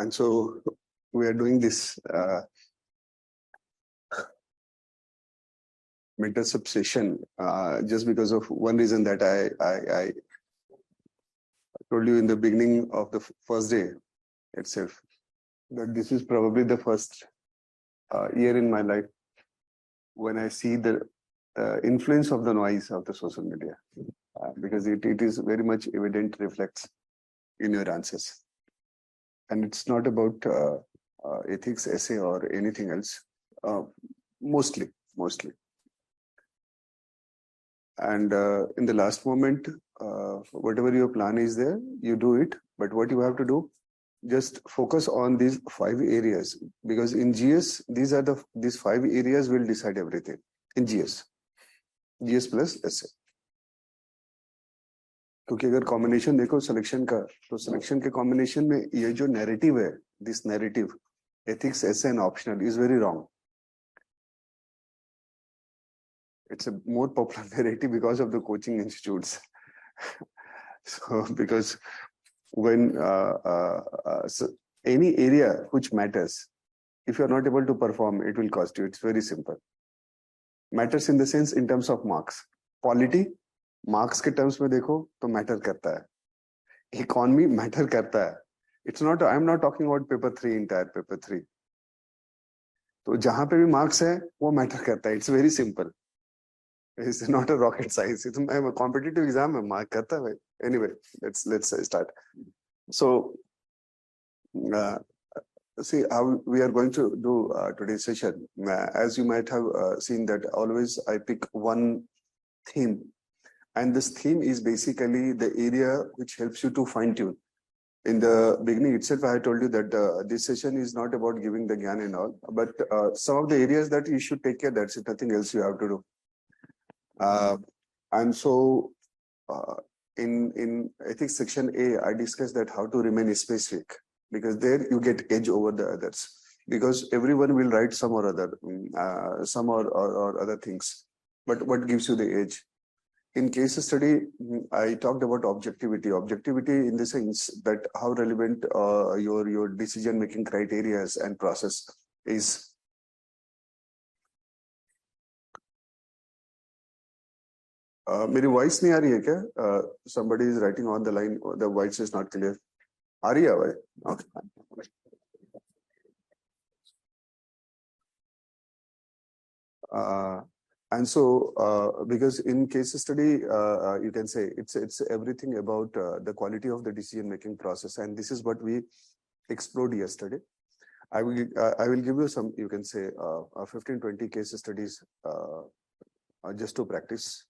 And so we are doing this mentorship session just because of one reason that I told you in the beginning of the first day itself, that this is probably the first year in my life when I see the influence of the noise of the social media, because it is very much evident, reflects in your answers. And it's not about ethics essay or anything else, mostly. And in the last moment, whatever your plan is there, you do it. But what you have to do, just focus on these 5 areas, because in GS, these 5 areas will decide everything in GS plus essay. क्योंकि अगर combination देखो selection का, तो selection के combination में ये जो narrative है, this narrative ethics essay and optional is very wrong. It's a more popular narrative because of the coaching institutes. So because when so any area which matters, if you're not able to perform, it will cost you. It's very simple. Matters in the sense in terms of marks. Quality, marks के terms में देखो तो matter करता है. Economy matter करता है. It's not, I'm not talking about paper 3, entire paper 3. तो जहाँ पे भी marks है, वो matter करता है. It's very simple. It's not a rocket science. It's a competitive exam में mark करता है. Anyway, let's start. So, see how we are going to do today's session. As you might have seen that always I pick one theme, and this theme is basically the area which helps you to fine tune. In the beginning itself, I had told you that this session is not about giving the gyan and all, but some of the areas that you should take care, that's it, nothing else you have to do. And so in ethics section A, I discussed that how to remain specific, because there you get edge over the others, because everyone will write some or other, some or other things. But what gives you the edge? In case study, I talked about objectivity. Objectivity in the sense that how relevant your decision-making criteria and process is. मेरी voice नहीं आ रही है क्या? Somebody is writing on the line. The voice is not clear. आ रही है भाई? Okay. And so, because in case study, you can say it's everything about the quality of the decision-making process, and this is what we explored yesterday. I will give you some, you can say, 15-20 case studies just to practice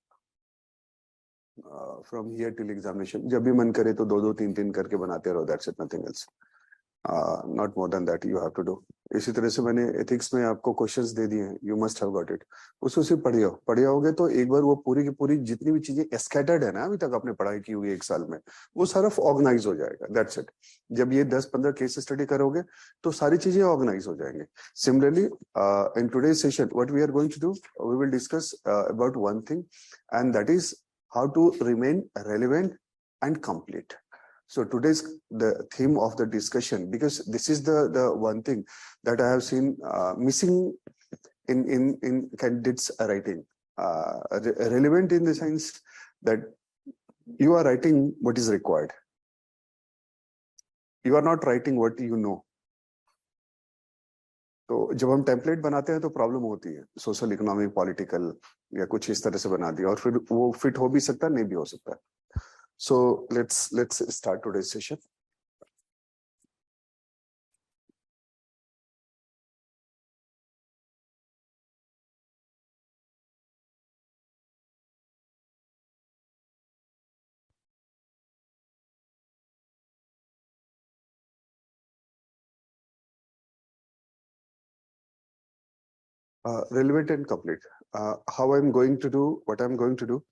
from here till examination. जब भी मन करे तो 2-2, 3-3 करके बनाते रहो. That's it, nothing else. Not more than that you have to do. इसी तरह से मैंने ethics में आपको questions दे दिए हैं. You must have got it. उसको सिर्फ पढ़ियोगे तो एक बार वो पूरी की पूरी जितनी भी चीजें scattered है ना अभी तक आपने पढ़ाई की होगी 1 साल में, वो सारा organize हो जाएगा. That's it. जब ये 10-15 case study करोगे तो सारी चीजें organize हो जाएंगे. Similarly, in today's session, what we are going to do, we will discuss about one thing, and that is how to remain relevant and complete. So today's the theme of the discussion, because this is the one thing that I have seen missing in candidates writing. Relevant in the sense that you are writing what is required. You are not writing what you know. तो जब हम template बनाते हैं तो problem होती है, social economic political या कुछ इस तरह से बना दिया, और फिर वो फिट हो भी सकता है, नहीं भी हो सकता है. So let's start today's session. Relevant and complete. How I'm going to do, what I'm going to do.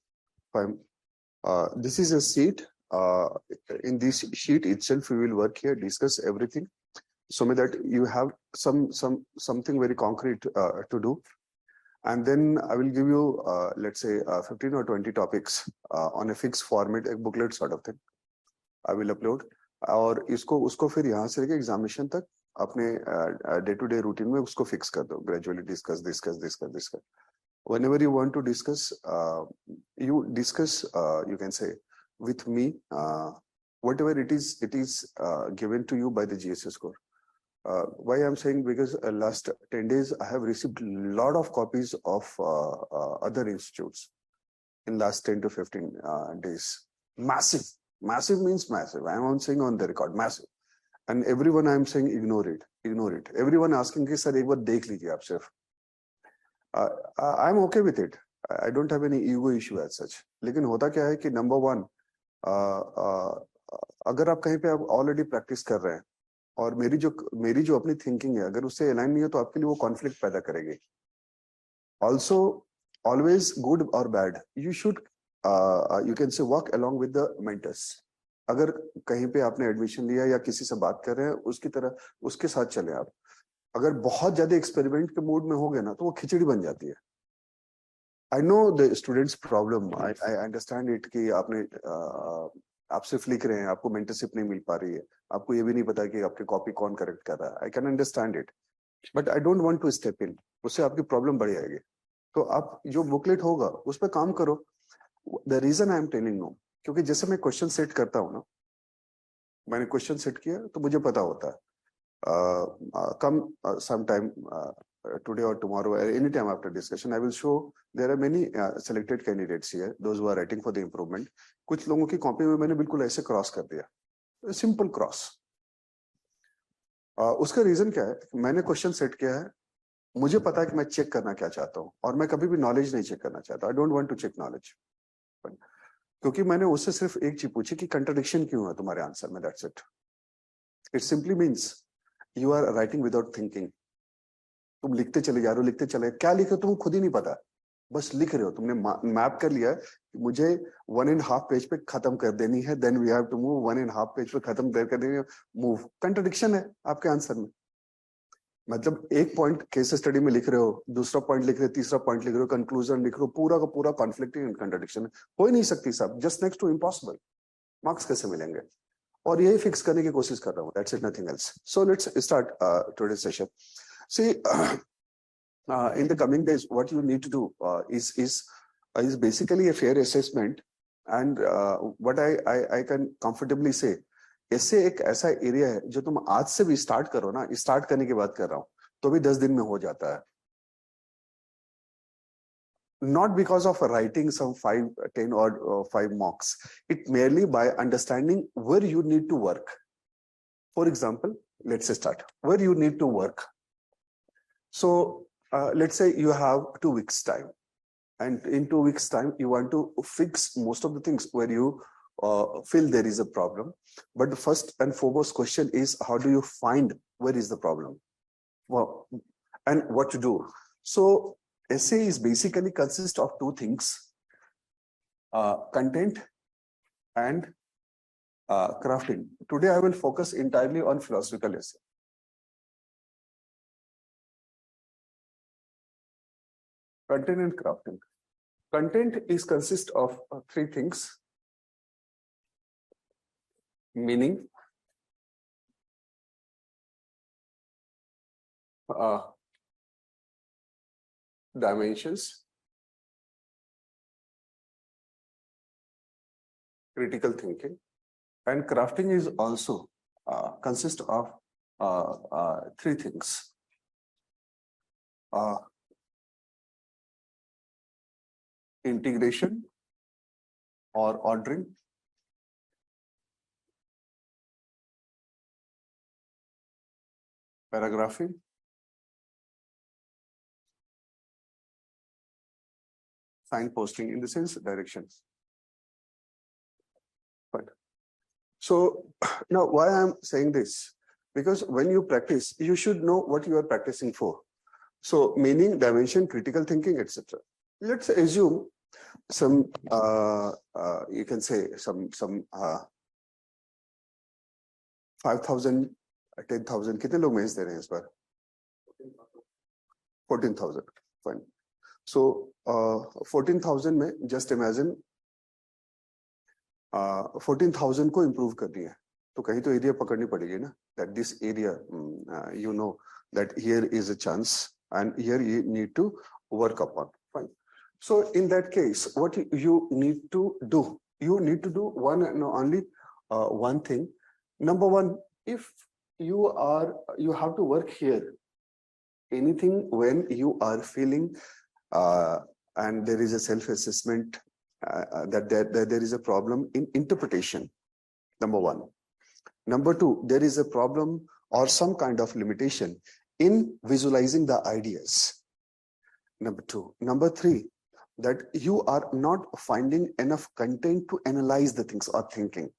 This is a sheet. In this sheet itself, we will work here, discuss everything, so that you have something very concrete to do. And then I will give you, let's say, 15 or 20 topics on a fixed format, a booklet sort of thing. I will upload. और इसको उसको फिर यहाँ से लेके examination तक अपने day to day routine में उसको फिक्स कर दो. Gradually discuss. Whenever you want to discuss, you discuss, you can say with me, whatever it is given to you by the GSS score. Why I'm saying, because last 10 days I have received a lot of copies of other institutes in last 10 to 15 days. Massive means massive. I'm saying on the record, massive. And everyone I'm saying ignore it. Everyone asking कि sir एक बार देख लीजिए आप सिर्फ. I'm okay with it. I don't have any ego issue as such. लेकिन होता क्या है कि नंबर वन, अगर आप कहीं पे आप ऑलरेडी प्रैक्टिस कर रहे हैं और मेरी जो अपनी थिंकिंग है अगर उससे अलाइन नहीं है तो आपके लिए वो कॉन्फ्लिक्ट पैदा करेगी. ऑल्सो ऑलवेज गुड और bad you should you can से work along with the mentors. अगर कहीं पे आपने एडमिशन लिया या किसी से बात कर रहे हैं उसकी तरह उसके साथ चले आप. अगर बहुत ज्यादा एक्सपेरिमेंट के मूड में हो गए ना तो वो खिचड़ी बन जाती है. I know the students problem. I understand it कि आपने आप सिर्फ लिख रहे हैं, आपको मेंटरशिप नहीं मिल पा रही है, आपको ये भी नहीं पता कि आपकी कॉपी कौन करेक्ट कर रहा है. I can understand it, but I don't want to step in. उससे आपकी प्रॉब्लम बढ़ जाएगी. तो आप जो बुकलेट होगा उस पर काम करो. The reason I am telling no, क्योंकि जैसे मैं क्वेश्चन सेट करता हूँ ना, मैंने क्वेश्चन सेट किया तो मुझे पता होता है come sometime today or tomorrow, any time after discussion, I will show there are many selected candidates here, those who are writing for the improvement. कुछ लोगों की कॉपी में मैंने बिल्कुल ऐसे क्रॉस कर दिया, सिंपल क्रॉस. उसका रीजन क्या है? मैंने क्वेश्चन सेट किया है, मुझे पता है कि मैं चेक करना क्या चाहता हूँ और मैं कभी भी नॉलेज नहीं चेक करना चाहता. I don't want to check knowledge, क्योंकि मैंने उससे सिर्फ एक चीज पूछी कि कंट्रडिक्शन क्यों है तुम्हारे आंसर में. That's it. It simply means you are writing without thinking. तुम लिखते चले जा रहे हो, लिखते चले, क्या लिखे तुम खुद ही नहीं पता, बस लिख रहे हो. तुमने मैप कर लिया कि मुझे 1.5 पेज पे खत्म कर देनी है, then we have to move 1.5 page पे खत्म कर देनी है, मूव. कंट्रडिक्शन है आपके आंसर में. मतलब एक पॉइंट केस स्टडी में लिख रहे हो, दूसरा पॉइंट लिख रहे हो, तीसरा पॉइंट लिख रहे हो, कंक्लूजन लिख रहे हो, पूरा का पूरा कॉन्फ्लिक्टिंग एंड कंट्रडिक्शन हो ही नहीं सकती साहब. Just next to impossible. Marks कैसे मिलेंगे? और यही फिक्स करने की कोशिश कर रहा हूँ. That's it, nothing else. So let's start today's session. See, in the coming days, what you need to do is basically a fair assessment, and what I can comfortably say, ऐसे एक ऐसा area है जो तुम आज से भी start करो ना, स्टार्ट करने की बात कर रहा हूँ, तो भी 10 दिन में हो जाता है. Not because of writing some 5, 10 or 5 mocks. It merely by understanding where you need to work. For example, let's start where you need to work. So let's say you have 2 weeks time, and in 2 weeks time you want to fix most of the things where you feel there is a problem. But the first and foremost question is, how do you find where is the problem? Well, and what to do. So essay is basically consists of 2 things, content and crafting. Today I will focus entirely on philosophical essay. Content and crafting. Content is consist of 3 things: meaning, dimensions, critical thinking, and crafting is also consist of 3 things: integration or ordering, paragraphing, signposting, in the sense directions. But so now why I'm saying this, because when you practice you should know what you are practicing for. So meaning, dimension, critical thinking, etc. Let's assume some you can say some 5,000 10,000 कितने लोग mains दे रहे हैं इस बार? 14,000. Fine. So 14,000 में just imagine 14,000 को improve कर दिया. तो कहीं तो एरिया पकड़नी पड़ेगी ना, that this area you know that here is a chance and here you need to work upon. Fine. So in that case, what you need to do, you need to do one and only one thing. Number one, if you have to work here, anything when you are feeling and there is a self-assessment that there is a problem in interpretation, number one. Number two, there is a problem or some kind of limitation in visualizing the ideas. Number two. Number three, that you are not finding enough content to analyze the things or thinking.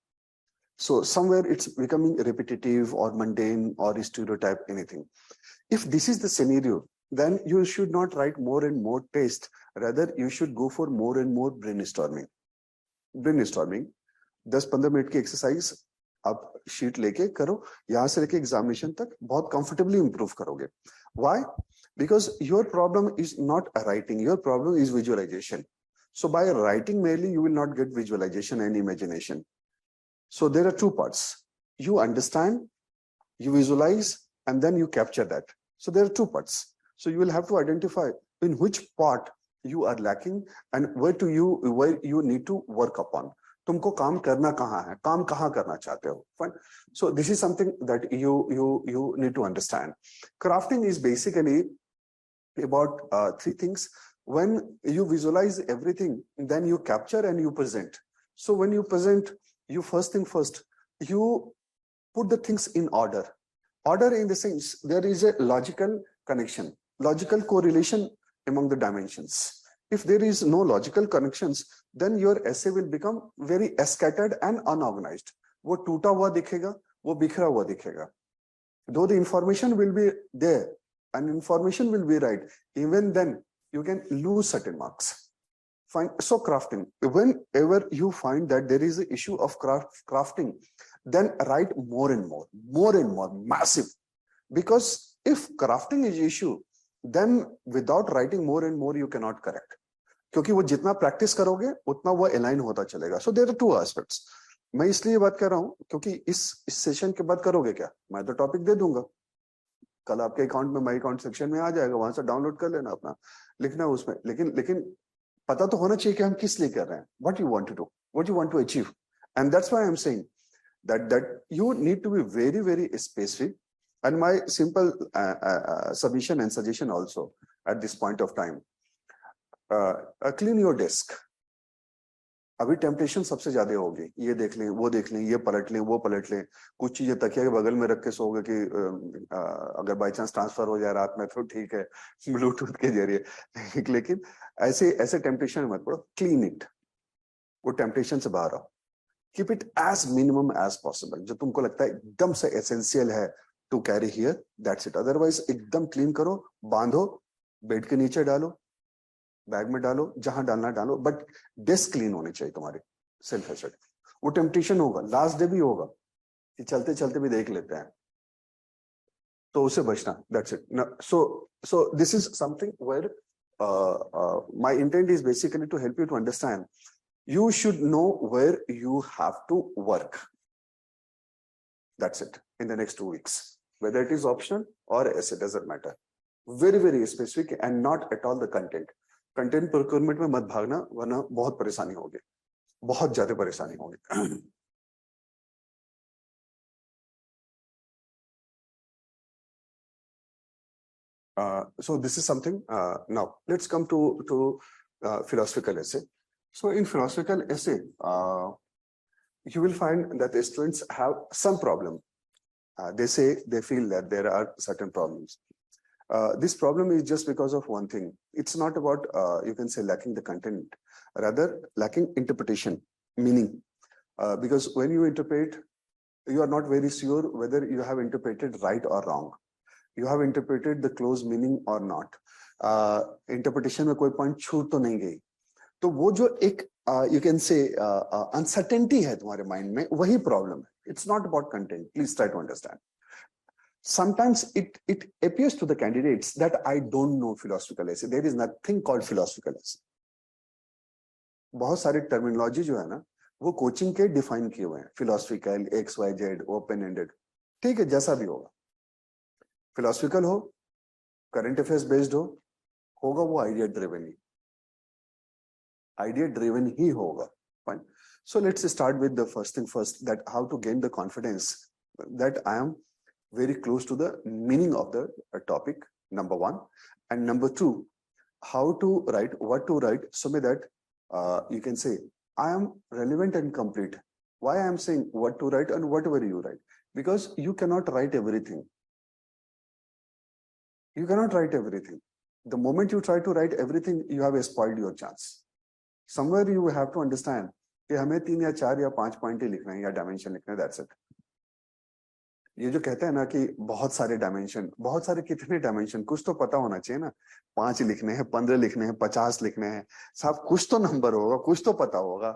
So somewhere it's becoming repetitive or mundane or stereotype, anything. If this is the scenario, then you should not write more and more tests. Rather, you should go for more and more brainstorming. Brainstorming, 10-15 minute की exercise आप sheet लेके करो, यहां से लेके examination तक बहुत comfortably improve करोगे. Why? Because your problem is not writing, your problem is visualization. So by writing merely, you will not get visualization and imagination. So there are two parts. You understand, you visualize, and then you capture that. So there are two parts. So you will have to identify in which part you are lacking and where you need to work upon. तुमको काम करना कहाँ है, काम कहाँ करना चाहते हो. Fine. So this is something that you need to understand. Crafting is basically about three things. When you visualize everything, then you capture and you present. So when you present, you first thing first, you put the things in order. Order in the sense there is a logical connection, logical correlation among the dimensions. If there is no logical connections, then your essay will become very scattered and unorganized. वो टूटा हुआ दिखेगा, वो बिखरा हुआ दिखेगा. Though the information will be there and information will be right, even then you can lose certain marks. Fine. So crafting, whenever you find that there is an issue of crafting, then write more and more, massive. Because if crafting is issue, then without writing more and more, you cannot correct. क्योंकि वो जितना practice करोगे उतना वो align होता चलेगा. So there are two aspects. मैं इसलिए बात कर रहा हूँ क्योंकि इस सेशन के बाद करोगे क्या, मैं तो टॉपिक दे दूंगा, कल आपके अकाउंट में माई अकाउंट सेक्शन में आ जाएगा, वहां से डाउनलोड कर लेना, अपना लिखना उसमें. लेकिन पता तो होना चाहिए कि हम किस लिए कर रहे हैं, what you want to do, what you want to achieve. And that's why I'm saying that you need to be very, very specific. And my simple submission and suggestion also at this point of time, clean your desk. अभी temptation सबसे ज्यादा होगी, ये देख लें, वो देख लें, ये पलट लें, वो पलट लें, कुछ चीजें तकिया के बगल में रख के सोओगे कि अगर बाई चांस ट्रांसफर हो जाए रात में तो ठीक है, ब्लूटूथ के जरिए. लेकिन ऐसे टेम्पटेशन मत पड़ो. क्लीन इट, वो टेम्पटेशन से बाहर आओ. Keep it as minimum as possible. जो तुमको लगता है एकदम से एसेंशियल है to carry here, that's it. Otherwise एकदम क्लीन करो, बांधो, बेड के नीचे डालो, बैग में डालो, जहां डालना डालो, बट डेस्क क्लीन होने चाहिए तुम्हारे. Self asset. वो टेम्पटेशन होगा, लास्ट डे भी होगा कि चलते चलते भी देख लेते हैं, तो उससे बचना. That's it. So this is something where my intent is basically to help you to understand. You should know where you have to work. That's it. In the next 2 weeks, whether it is optional or essay, doesn't matter. Very, very specific and not at all the content. Content procurement में मत भागना, वरना बहुत परेशानी होगी, बहुत ज्यादा परेशानी होगी. So this is something. Now let's come to philosophical essay. So in philosophical essay, you will find that the students have some problem. They say they feel that there are certain problems. This problem is just because of one thing. It's not about, you can say, lacking the content, rather lacking interpretation, meaning. Because when you interpret, you are not very sure whether you have interpreted right or wrong. You have interpreted the close meaning or not. Interpretation में कोई point छूट तो नहीं गई. तो वो जो एक, you can say, uncertainty है तुम्हारे mind में, वही problem है. It's not about content. Please try to understand. Sometimes it appears to the candidates that I don't know philosophical essay. There is nothing called philosophical essay. बहुत सारी terminology जो है ना, वो कोचिंग के डिफाइन किए हुए हैं, philosophical, X Y Z, open ended, ठीक है, जैसा भी होगा, फिलोसफिकल हो, करंट अफेयर्स बेस्ड हो, होगा वो आइडिया ड्रिवन ही होगा. Fine. So let's start with the first thing first, that how to gain the confidence that I am very close to the meaning of the topic, number one. And number two, how to write, what to write, so that you can say I am relevant and complete. Why I am saying what to write and whatever you write? Because you cannot write everything. You cannot write everything. The moment you try to write everything, you have spoiled your chance. Somewhere you have to understand कि हमें 3 या 4 या 5 point ही लिखना है या dimension लिखना है, that's it. ये जो कहते हैं ना कि बहुत सारे डायमेंशन, बहुत सारे कितने डायमेंशन, कुछ तो पता होना चाहिए ना. 5 लिखने हैं, 15 लिखने हैं, 50 लिखने हैं, साहब कुछ तो नंबर होगा, कुछ तो पता होगा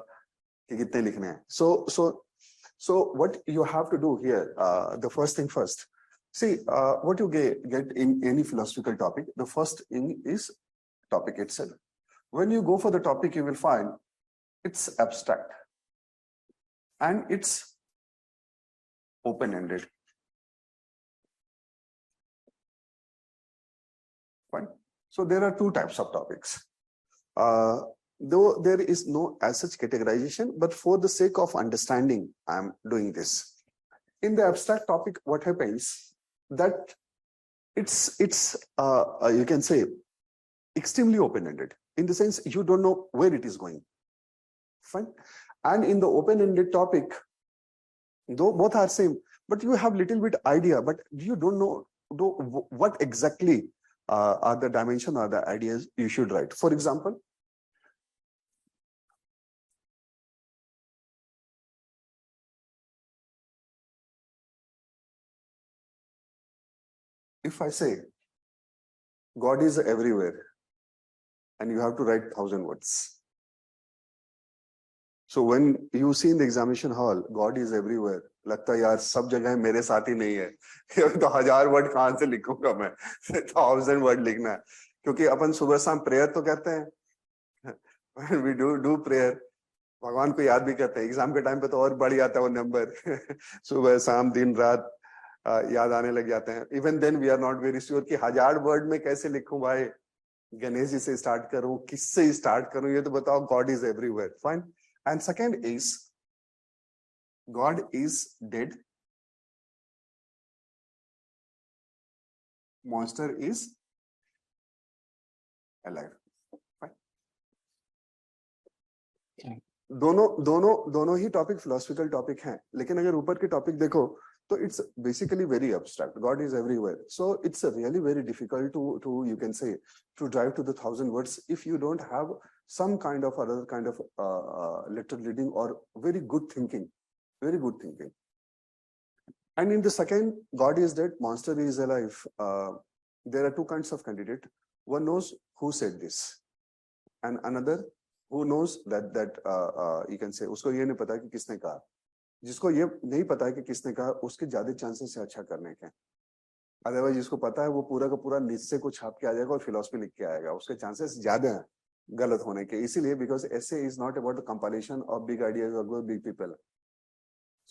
कि कितने लिखने हैं. So what you have to do here, the first thing first, see what you get in any philosophical topic, the first thing is topic itself. When you go for the topic, you will find it's abstract and it's open-ended. Fine. So there are two types of topics. Though there is no as such categorization, but for the sake of understanding, I am doing this. In the abstract topic, what happens that it's you can say extremely open-ended, in the sense you don't know where it is going. Fine. And in the open-ended topic, though both are same, but you have little bit idea, but you don't know what exactly are the dimension or the ideas you should write. For example, if I say God is everywhere and you have to write 1,000 words. So when you see in the examination hall, God is everywhere, लगता है यार सब जगह मेरे साथ ही नहीं है. तो 1000 वर्ड कहाँ से लिखूंगा मैं, 1000 वर्ड लिखना है. क्योंकि अपन सुबह शाम प्रेयर तो कहते हैं, we do prayer, भगवान को याद भी करते हैं. एग्जाम के टाइम पे तो और बढ़ जाता है वो नंबर. सुबह शाम दिन रात याद आने लग जाते हैं. Even then we are not very sure कि 1000 वर्ड में कैसे लिखूं भाई, गणेश जी से स्टार्ट करूं, किससे स्टार्ट करूं, ये तो बताओ. God is everywhere. Fine. And second is God is dead, monster is alive. Fine. दोनों ही टॉपिक फिलोसफिकल टॉपिक हैं, लेकिन अगर ऊपर के टॉपिक देखो तो it's basically very abstract. God is everywhere. So it's really very difficult to you can say to drive to the 1,000 words if you don't have some kind of other kind of literal reading or very good thinking. And in the second, God is dead, monster is alive, there are two kinds of candidate. One knows who said this and another who knows that you can say उसको ये नहीं पता कि किसने कहा. जिसको ये नहीं पता है कि किसने कहा, उसके ज्यादा चांसेस है अच्छा करने के. अदरवाइज जिसको पता है वो पूरा का पूरा निज से कुछ छाप के आ जाएगा और फिलोसफी लिख के आएगा, उसके चांसेस ज्यादा हैं गलत होने के. इसीलिए because essay is not about the compilation of big ideas or big people.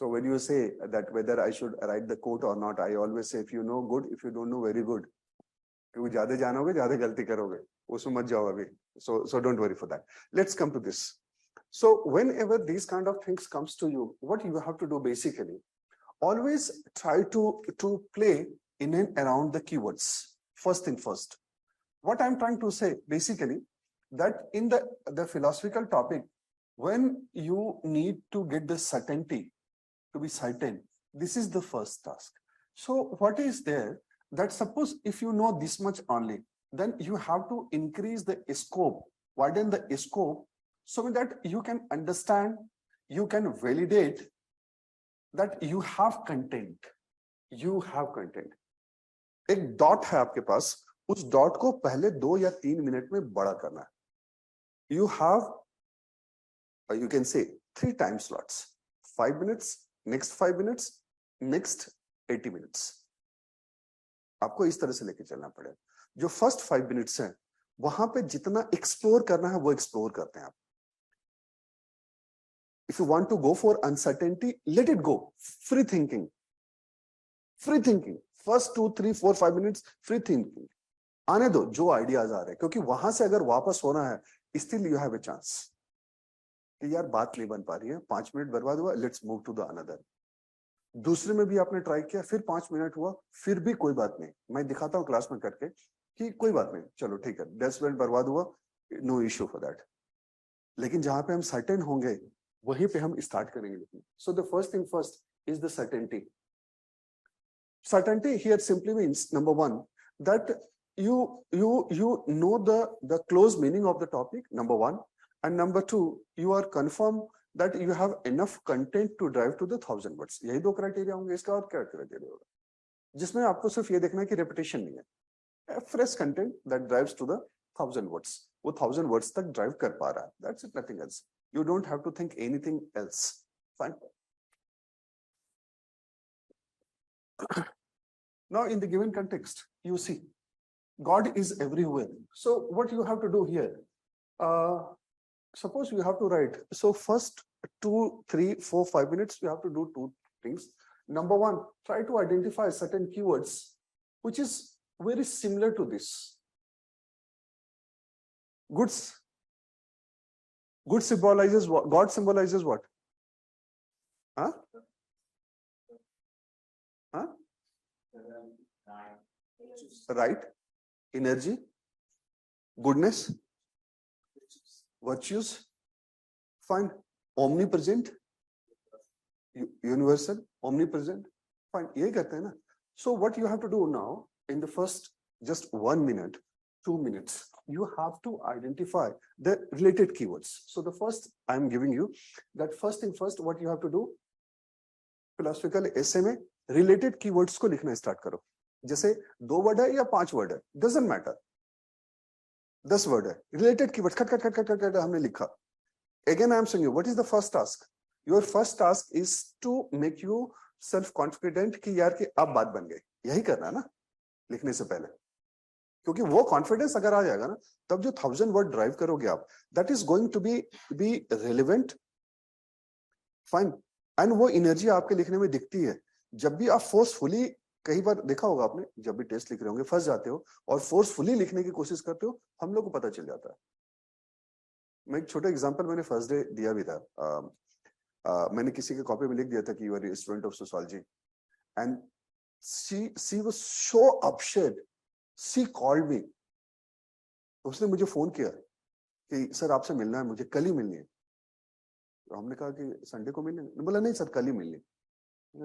So when you say that whether I should write the quote or not, I always say if you know good, if you don't know very good. क्योंकि ज्यादा जानोगे ज्यादा गलती करोगे, उसमें मत जाओ अभी. So don't worry for that. Let's come to this. So whenever these kind of things comes to you, what you have to do basically, always try to play in and around the keywords. First thing first. What I'm trying to say basically, that in the philosophical topic, when you need to get the certainty, to be certain, this is the first task. So what is there, that suppose if you know this much only, then you have to increase the scope, widen the scope, so that you can understand, you can validate that you have content. You have content. एक dot है आपके पास, उस dot को पहले 2 या 3 minute में बड़ा करना है. You have, you can say 3 time slots, 5 minutes, next 5 minutes, next 80 minutes. आपको इस तरह से लेके चलना पड़ेगा. जो फर्स्ट 5 मिनट्स हैं, वहां पे जितना एक्सप्लोर करना है वो एक्सप्लोर करते हैं आप. If you want to go for uncertainty, let it go. Free thinking. Free thinking. First 2, 3, 4, 5 minutes, free thinking. आने दो जो आइडियाज आ रहे हैं, क्योंकि वहां से अगर वापस होना है, still you have a chance कि यार बात नहीं बन पा रही है, 5 मिनट बर्बाद हुआ, let's move to the another. दूसरे में भी आपने ट्राई किया, फिर 5 मिनट हुआ, फिर भी कोई बात नहीं, मैं दिखाता हूँ क्लास में करके कि कोई बात नहीं, चलो ठीक है, 10 मिनट बर्बाद हुआ, नो इश्यू फॉर दैट. लेकिन जहां पे हम सर्टेन होंगे वहीं पे हम स्टार्ट करेंगे. So the first thing first is the certainty. Certainty here simply means, number one, that you know the close meaning of the topic, number one, and number two, you are confirmed that you have enough content to drive to the 1000 words. यही दो criteria होंगे. इसका और क्या criteria होगा, जिसमें आपको सिर्फ ये देखना है कि रेपिटेशन नहीं है, fresh content that drives to the 1000 words. वो 1000 words तक ड्राइव कर पा रहा है. That's it, nothing else. You don't have to think anything else. Fine. Now, in the given context, you see, God is everywhere. So, what you have to do here? Suppose you have to write. So, first 2, 3, 4, 5 minutes, you have to do 2 things. Number one, try to identify certain keywords, which is very similar to this. Good symbolizes what? God symbolizes what? Huh? Huh? Right, energy, goodness, virtues, fine, omnipresent, universal, omnipresent, fine, ये करते हैं ना. So what you have to do now, in the first just 1 minute, 2 minutes, you have to identify the related keywords. So the first I am giving you that first thing first, what you have to do, philosophical essay में related keywords को लिखना start करो. जैसे 2 word है या 5 word है, doesn't matter, 10 word है, related keywords cut cut cut cut cut हमने लिखा. Again I am saying you, what is the first task? Your first task is to make yourself confident कि यार कि अब बात बन गई. यही करना है ना लिखने से पहले, क्योंकि वो कॉन्फिडेंस अगर आ जाएगा ना, तब जो 1000 वर्ड ड्राइव करोगे आप, that is going to be relevant, fine, and वो एनर्जी आपके लिखने में दिखती है. जब भी आप फोर्सफुली, कई बार देखा होगा आपने, जब भी टेस्ट लिख रहे होंगे फंस जाते हो और फोर्सफुली लिखने की कोशिश करते हो, हम लोग को पता चल जाता है. मैं एक छोटा एग्जांपल मैंने फर्स्ट डे दिया भी था. मैंने किसी के कॉपी में लिख दिया था कि you are a student of sociology, and she was so upset, she called me. उसने मुझे फोन किया कि सर आपसे मिलना है, मुझे कल ही मिलनी है. तो हमने कहा कि संडे को मिलने, बोला नहीं सर कल ही मिलनी.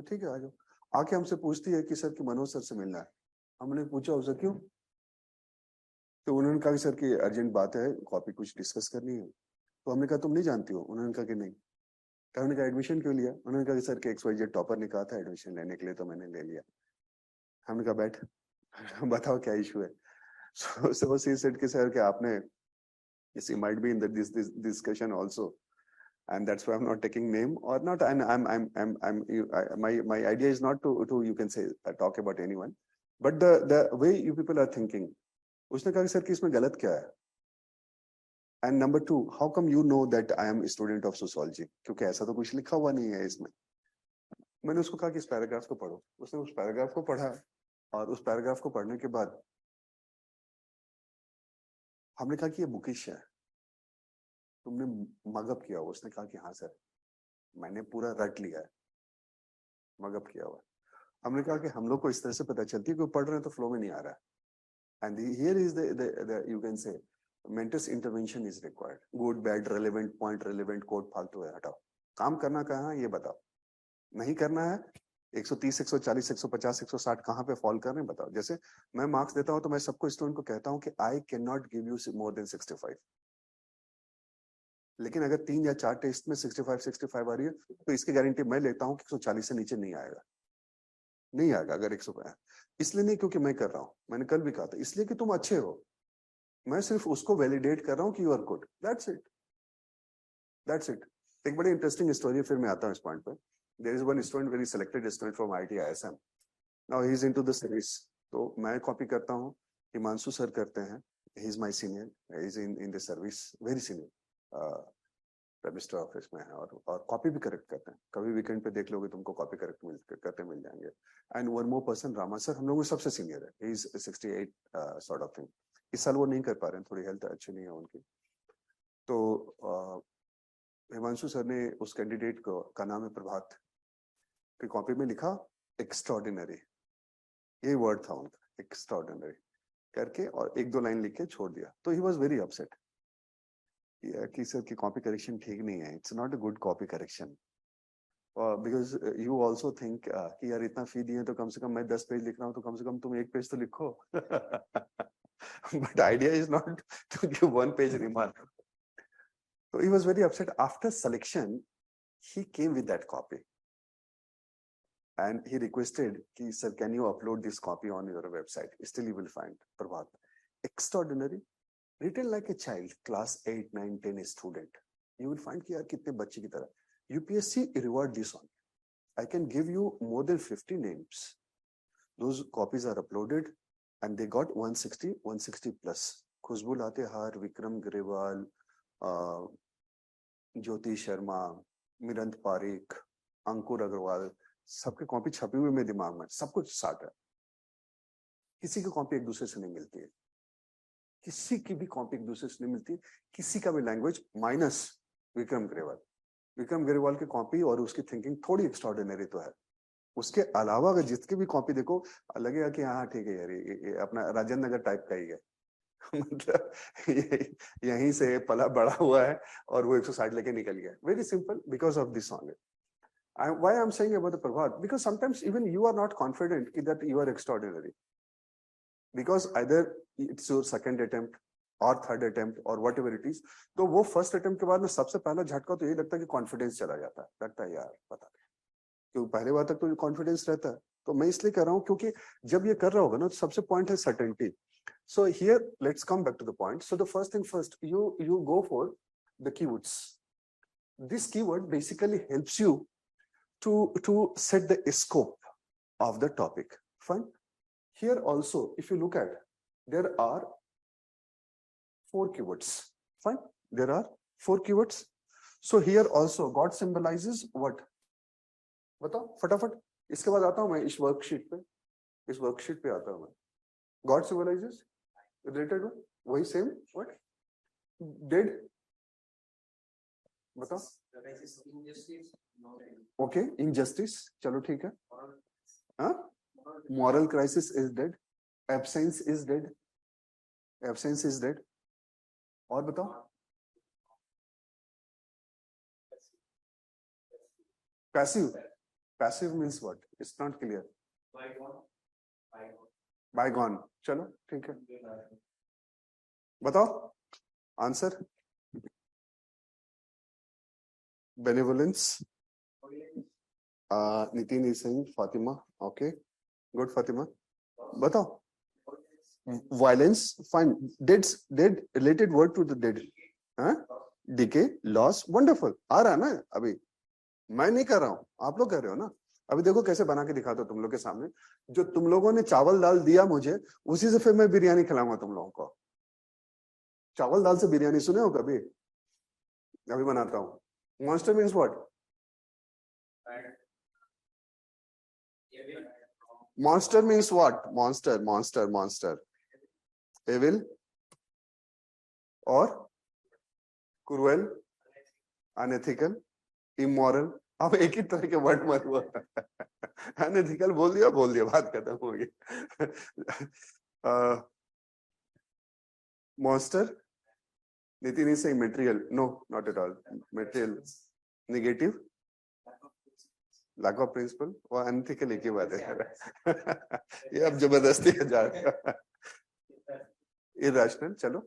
ठीक है आ जाओ. आके हमसे पूछती है कि सर कि मनोज सर से मिलना है. हमने पूछा उससे क्यों, तो उन्होंने कहा कि सर की अर्जेंट बात है, कॉपी कुछ डिस्कस करनी है. तो हमने कहा तुम नहीं जानती हो. उन्होंने कहा कि नहीं. तो हमने कहा एडमिशन क्यों लिया? उन्होंने कहा कि सर के XYZ टॉपर ने कहा था एडमिशन लेने के लिए, तो मैंने ले लिया. हमने कहा बैठ बताओ क्या इशू है. So she said कि सर कि आपने, she might be in this discussion also, and that's why I'm not taking name or not, and my idea is not to you can say talk about anyone, but the way you people are thinking. उसने कहा कि sir कि इसमें गलत क्या है? And number two, how come you know that I am a student of sociology? क्योंकि ऐसा तो कुछ लिखा हुआ नहीं है इसमें. मैंने उसको कहा कि इस पैराग्राफ को पढ़ो. उसने उस पैराग्राफ को पढ़ा, और उस पैराग्राफ को पढ़ने के बाद हमने कहा कि ये बुकिश है, तुमने मगअप किया हुआ. उसने कहा कि हाँ सर मैंने पूरा रट लिया है, मगअप किया हुआ. हमने कहा कि हम लोग को इस तरह से पता चलती है कि पढ़ रहे हैं तो फ्लो में नहीं आ रहा है. And here is the you can से mentors intervention is required. Good bad relevant point relevant code फालतू है, हटाओ. काम करना कहाँ है ये बताओ, नहीं करना है 130 140 150 160 कहाँ पे फॉल कर रहे हैं बताओ. जैसे मैं मार्क्स देता हूँ तो मैं सबको स्टूडेंट को कहता हूँ कि I can not give you more than 65, लेकिन अगर 3 या 4 टेस्ट में 65 आ रही है तो इसकी गारंटी मैं लेता हूँ कि 140 से नीचे नहीं आएगा. नहीं आएगा अगर 100. इसलिए नहीं क्योंकि मैं कर रहा हूँ, मैंने कल भी कहा था, इसलिए कि तुम अच्छे हो. मैं सिर्फ उसको वैलिडेट कर रहा हूँ कि you are good. That's it, that's it. एक बड़ी इंटरेस्टिंग स्टोरी है, फिर मैं आता हूँ इस पॉइंट पे. There is one student, very selected student from IIT ISM. Now he is into the service. तो मैं कॉपी करता हूँ, हिमांशु सर करते हैं, he is my senior, he is in the service, very senior. Register office में है और copy भी करेक्ट करते हैं. कभी वीकेंड पे देख लोगे तुमको कॉपी करेक्ट करते मिल जाएंगे. And one more person Rama sir, हम लोगों में सबसे सीनियर है. He is 68 sort of thing. इस साल वो नहीं कर पा रहे हैं, थोड़ी हेल्थ अच्छी नहीं है उनकी. तो हिमांशु सर ने उस कैंडिडेट को का नाम है प्रभात की कॉपी में लिखा एक्स्ट्राऑर्डिनरी. ये वर्ड था उनका, एक्स्ट्राऑर्डिनरी करके, और एक दो लाइन लिख के छोड़ दिया. तो ही वाज वेरी अपसेट कि सर की कॉपी करेक्शन ठीक नहीं है. It's not a good copy correction. Because you also think कि यार इतना फी दिए तो कम से कम मैं 10 पेज लिख रहा हूँ तो कम से कम तुम 1 पेज तो लिखो. But idea is not to give 1 page remark. So he was very upset. After selection, he came with that copy. And he requested, sir, can you upload this copy on your website? Still you will find Prabhat. Extraordinary. Written like a child, class 8, 9, 10 student. You will find कि यार कितने बच्चे की तरह. UPSC reward this on. I can give you more than 50 names. Those copies are uploaded and they got 160 plus. Khushbu Latehar, Vikram Grewal, Jyoti Sharma, मिरंत Pareek, अंकुर अग्रवाल, सबके copy छपी हुई मेरे दिमाग में. सब कुछ साथ है. किसी की कॉपी एक दूसरे से नहीं मिलती है. किसी की भी कॉपी एक दूसरे से नहीं मिलती. किसी का भी लैंग्वेज माइनस विक्रम ग्रेवाल. विक्रम ग्रेवाल की कॉपी और उसकी थिंकिंग थोड़ी एक्स्ट्राऑर्डिनरी तो है. उसके अलावा अगर जिसकी भी कॉपी देखो लगेगा कि हाँ ठीक है यार ये अपना राजेंद्र नगर टाइप का ही है. मतलब यहीं से पला बड़ा हुआ है और वो 160 लेके निकल गया. Very simple, because of this only. Why I'm saying about the Prabhat, because sometimes even you are not confident that you are extraordinary, because either it's your second attempt or third attempt or whatever it is. तो वो first attempt के बाद में सबसे पहला झटका तो ये लगता है कि confidence चला जाता है. लगता है यार पता नहीं क्यों, पहले बार तक तो confidence रहता है. तो मैं इसलिए कह रहा हूँ क्योंकि जब ये कर रहा होगा ना तो सबसे point है certainty. So here let's come back to the point. So the first thing first, you go for the keywords. This keyword basically helps you to set the scope of the topic. Fine. Here also, if you look at, there are 4 keywords. Fine. There are 4 keywords. So here also, God symbolizes what? बताओ फटाफट. इसके बाद आता हूं मैं इस worksheet पे. इस वर्कशीट पे आता हूं मैं. God symbolizes related one. वही same. What? Dead. बताओ. Okay, injustice. चलो ठीक है. हाँ? Moral crisis is dead. Absence is dead. Absence is dead. और बताओ. Passive. Passive means what? It's not clear. Bygone. चलो ठीक है. बताओ. Answer. Benevolence. Nitin is saying Fatima. Okay. Good, Fatima. बताओ. Violence. Fine. Dead related word to the dead. हाँ? Decay, loss. Wonderful. आ रहा है ना अभी. मैं नहीं कर रहा हूँ, आप लोग कर रहे हो ना. अभी देखो कैसे बना के दिखाता हूँ तुम लोग के सामने. जो तुम लोगों ने चावल दाल दिया मुझे, उसी से फिर मैं बिरयानी खिलाऊंगा तुम लोगों को. चावल दाल से बिरयानी सुने हो कभी? अभी बनाता हूँ. Monster means what? Monster means what? Monster. Evil or cruel, unethical, immoral. अब एक ही तरह के वर्ड मत हुआ. अनएथिकल बोल दिया, बात खत्म हो गई. Monster. Nitin is saying material. No, not at all. Material. Negative. Lack of principle. और unethical एक ही बात है. ये अब जबरदस्ती है जा. Irrational. चलो.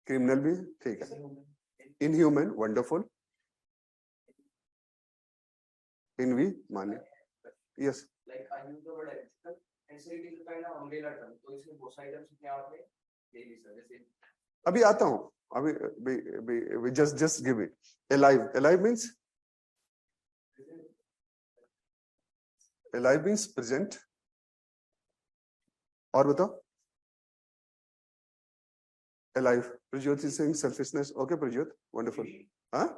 Criminal भी ठीक है. Inhuman. Wonderful. Envy. मान लिया. Yes. Like I use the word ethical, and so it is a kind of umbrella term. तो इसमें बहुत सारे terms अपने आप में ले ली सर. जैसे अभी आता हूँ. अभी just give it. Alive means present. और बताओ. Alive Prajyot is saying selfishness. Okay, Prajyot, wonderful. Huh?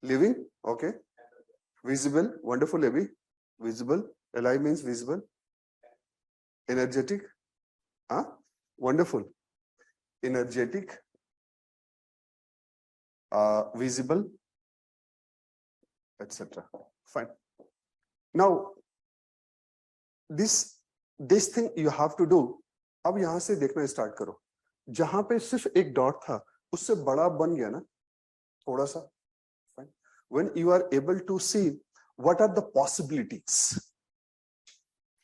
Living, okay. Visible, wonderful, Abhi. Visible, alive means visible. Energetic, huh? Wonderful. Energetic, visible, etc. Fine. Now, this thing you have to do. अब यहां से देखना start करो. जहां पे सिर्फ एक dot था, उससे बड़ा बन गया ना, थोड़ा सा. Fine. When you are able to see what are the possibilities,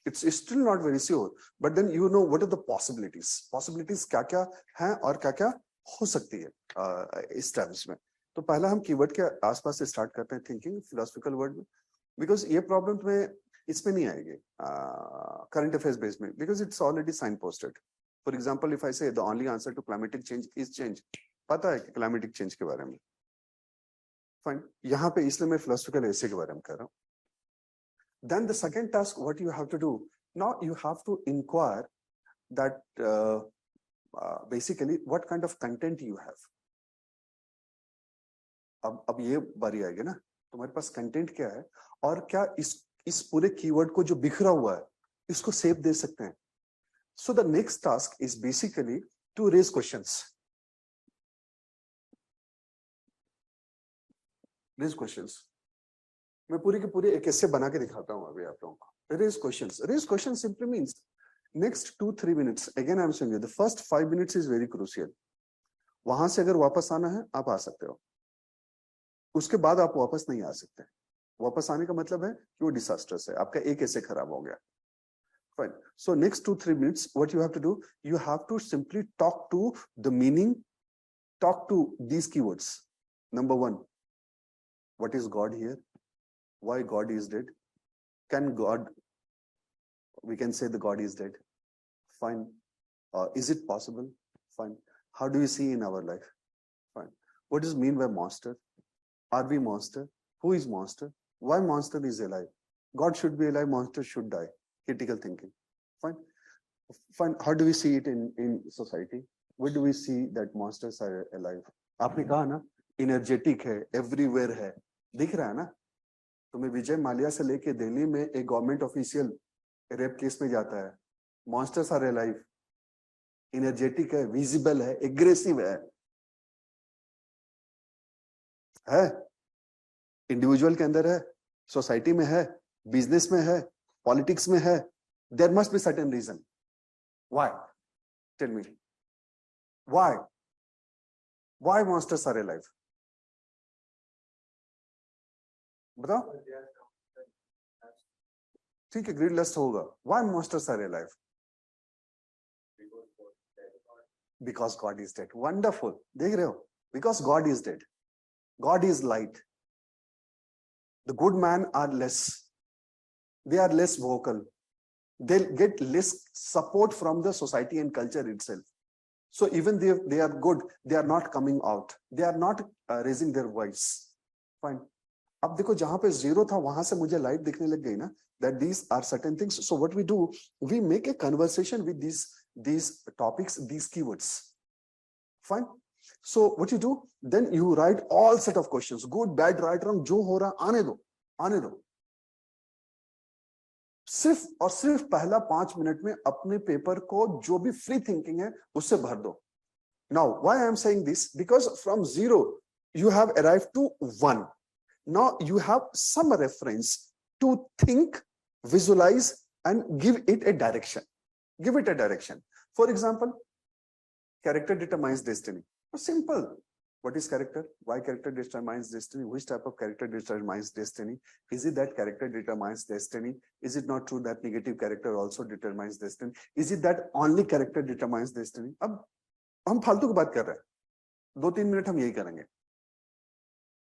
it's still not very sure, but then you know what are the possibilities. Possibilities क्या क्या हैं और क्या क्या हो सकती है इस टर्म्स में. तो पहला हम कीवर्ड के आसपास से स्टार्ट करते हैं थिंकिंग फिलोसफिकल वर्ड में, बिकॉज ये प्रॉब्लम तुम्हें इसमें नहीं आएगी करंट अफेयर्स बेस में, because it's already signposted. For example if I say the only answer to climatic change is change, पता है कि क्लाइमेटिक चेंज के बारे में. फाइन. यहाँ पे इसलिए मैं फिलोसफिकल ऐसे के बारे में कर रहा हूँ. Then the second task, what you have to do now, you have to inquire that basically what kind of content you have. अब ये बारी आएगी ना, तुम्हारे पास कंटेंट क्या है और क्या इस पूरे कीवर्ड को जो बिखरा हुआ है इसको सेव दे सकते हैं. So the next task is basically to raise questions. Raise questions. मैं पूरी के पूरी एक ऐसे बना के दिखाता हूं अभी आप लोगों को. Raise questions. Raise questions simply means next 2-3 minutes. Again, I'm saying you, the first 5 minutes is very crucial. वहां से अगर वापस आना है आप आ सकते हो, उसके बाद आप वापस नहीं आ सकते. वापस आने का मतलब है कि वो डिसास्टर्स है, आपका एक ऐसे खराब हो गया. Fine. So next 2-3 minutes, what you have to do, you have to simply talk to the meaning, talk to these keywords. Number 1, what is God here? Why God is dead? Can God, we can say the God is dead. Fine. Is it possible? Fine. How do we see in our life? Fine. What does mean by monster? Are we monster? Who is monster? Why monster is alive? God should be alive, monster should die. Critical thinking. Fine. Fine. How do we see it in society? Where do we see that monsters are alive? आपने कहा ना, energetic है, everywhere है, दिख रहा है ना. तुम्हें विजय माल्या से लेके दिल्ली में एक गवर्नमेंट ऑफिशियल रेप केस में जाता है, मॉन्स्टर्स आर अलाइव, एनर्जेटिक है, विजिबल है, एग्रेसिव है, इंडिविजुअल के अंदर है, सोसाइटी में है, बिजनेस में है, पॉलिटिक्स में है. There must be certain reason. Why? Tell me why monsters are alive. बताओ. ठीक है, ग्रीड लस्ट होगा. Why monsters are alive? Because God is dead. Wonderful. देख रहे हो? Because God is dead. God is light. The good men are less. They are less vocal. They'll get less support from the society and culture itself. So even they are good, they are not coming out. They are not raising their voice. Fine. अब देखो जहां पे zero था वहां से मुझे light दिखने लग गई ना, that these are certain things. So what we do, we make a conversation with these topics, these keywords. Fine. So what you do, then you write all set of questions, good, bad, right, wrong, जो हो रहा आने दो. सिर्फ और सिर्फ पहला 5 minute में अपने पेपर को जो भी फ्री थिंकिंग है उससे भर दो. Now why I am saying this, because from 0 you have arrived to 1. Now you have some reference to think, visualize, and give it a direction. Give it a direction. For example, character determines destiny. Simple. What is character? Why character determines destiny? Which type of character determines destiny? Is it that character determines destiny? Is it not true that negative character also determines destiny? Is it that only character determines destiny? अब हम फालतू की बात कर रहे हैं. 2-3 minute हम यही करेंगे.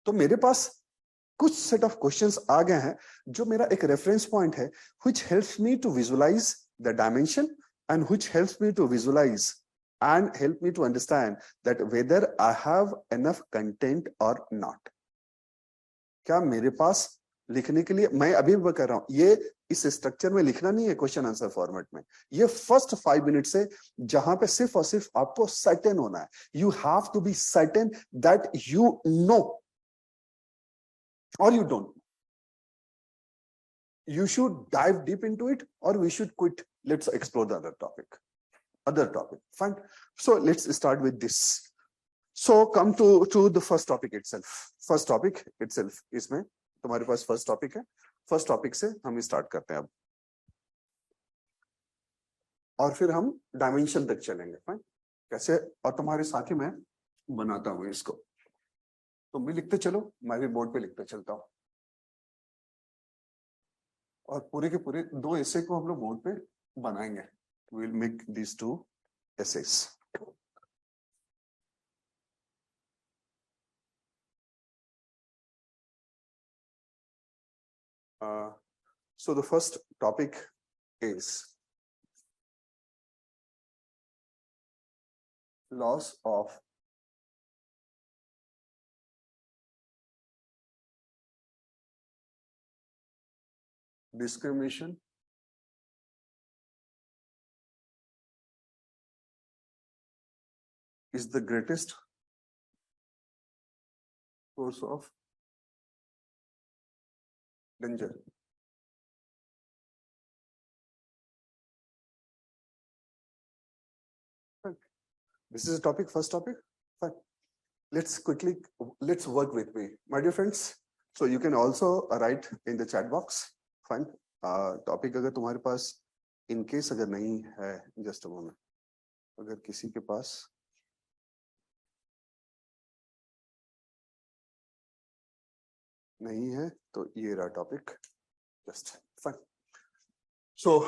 तो मेरे पास कुछ सेट ऑफ क्वेश्चंस आ गए हैं जो मेरा एक रेफरेंस पॉइंट है, which helps me to visualize the dimension and which helps me to visualize and help me to understand that whether I have enough content or not. क्या मेरे पास लिखने के लिए मैं अभी भी कर रहा हूं, ये इस स्ट्रक्चर में लिखना नहीं है क्वेश्चन आंसर फॉर्मेट में, ये फर्स्ट 5 मिनट से जहां पे सिर्फ और सिर्फ आपको सर्टेन होना है, you have to be certain that you know और you don't. You should dive deep into it or we should quit. Let's explore the other topic. Fine. So let's start with this. So come to the first topic itself. इसमें तुम्हारे पास first topic है. First topic से हम start करते हैं अब. और फिर हम dimension तक चलेंगे. Fine. कैसे? और तुम्हारे साथ ही मैं बनाता हूँ इसको. तुम भी लिखते चलो, मैं भी बोर्ड पे लिखते चलता हूं और पूरे के पूरे 2 एसे को हम लोग बोर्ड पे बनाएंगे. We'll make these 2 essays. So the first topic is loss of discrimination is the greatest source of danger. This is a topic, first topic. Fine. Let's work with me, my dear friends. So you can also write in the chat box. Fine. Topic अगर तुम्हारे पास in case अगर नहीं है, just a moment. अगर किसी के पास नहीं है तो ये रहा topic. Just fine. So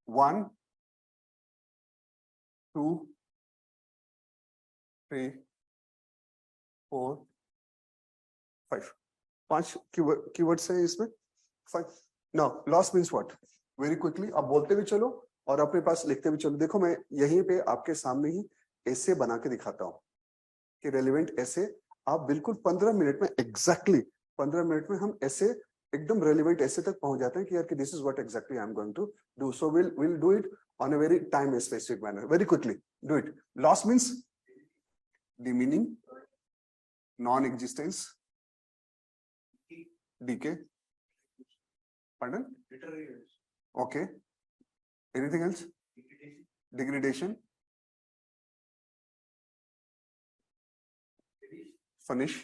1, 2, 3, 4, 5. 5 keywords हैं इसमें. Fine. Now loss means what? Very quickly आप बोलते भी चलो और अपने पास लिखते भी चलो. देखो मैं यहीं पे आपके सामने ही ऐसे बना के दिखाता हूँ कि रेलिवेंट ऐसे आप बिल्कुल 15 मिनट में एग्जैक्टली 15 मिनट में हम ऐसे एकदम रेलिवेंट ऐसे तक पहुंच जाते हैं कि यार कि this is what exactly I am going to do. So will do it on a very time specific manner. Very quickly do it. Loss means demeaning, non existence, decay, pardon, okay, anything else? Degradation, finish,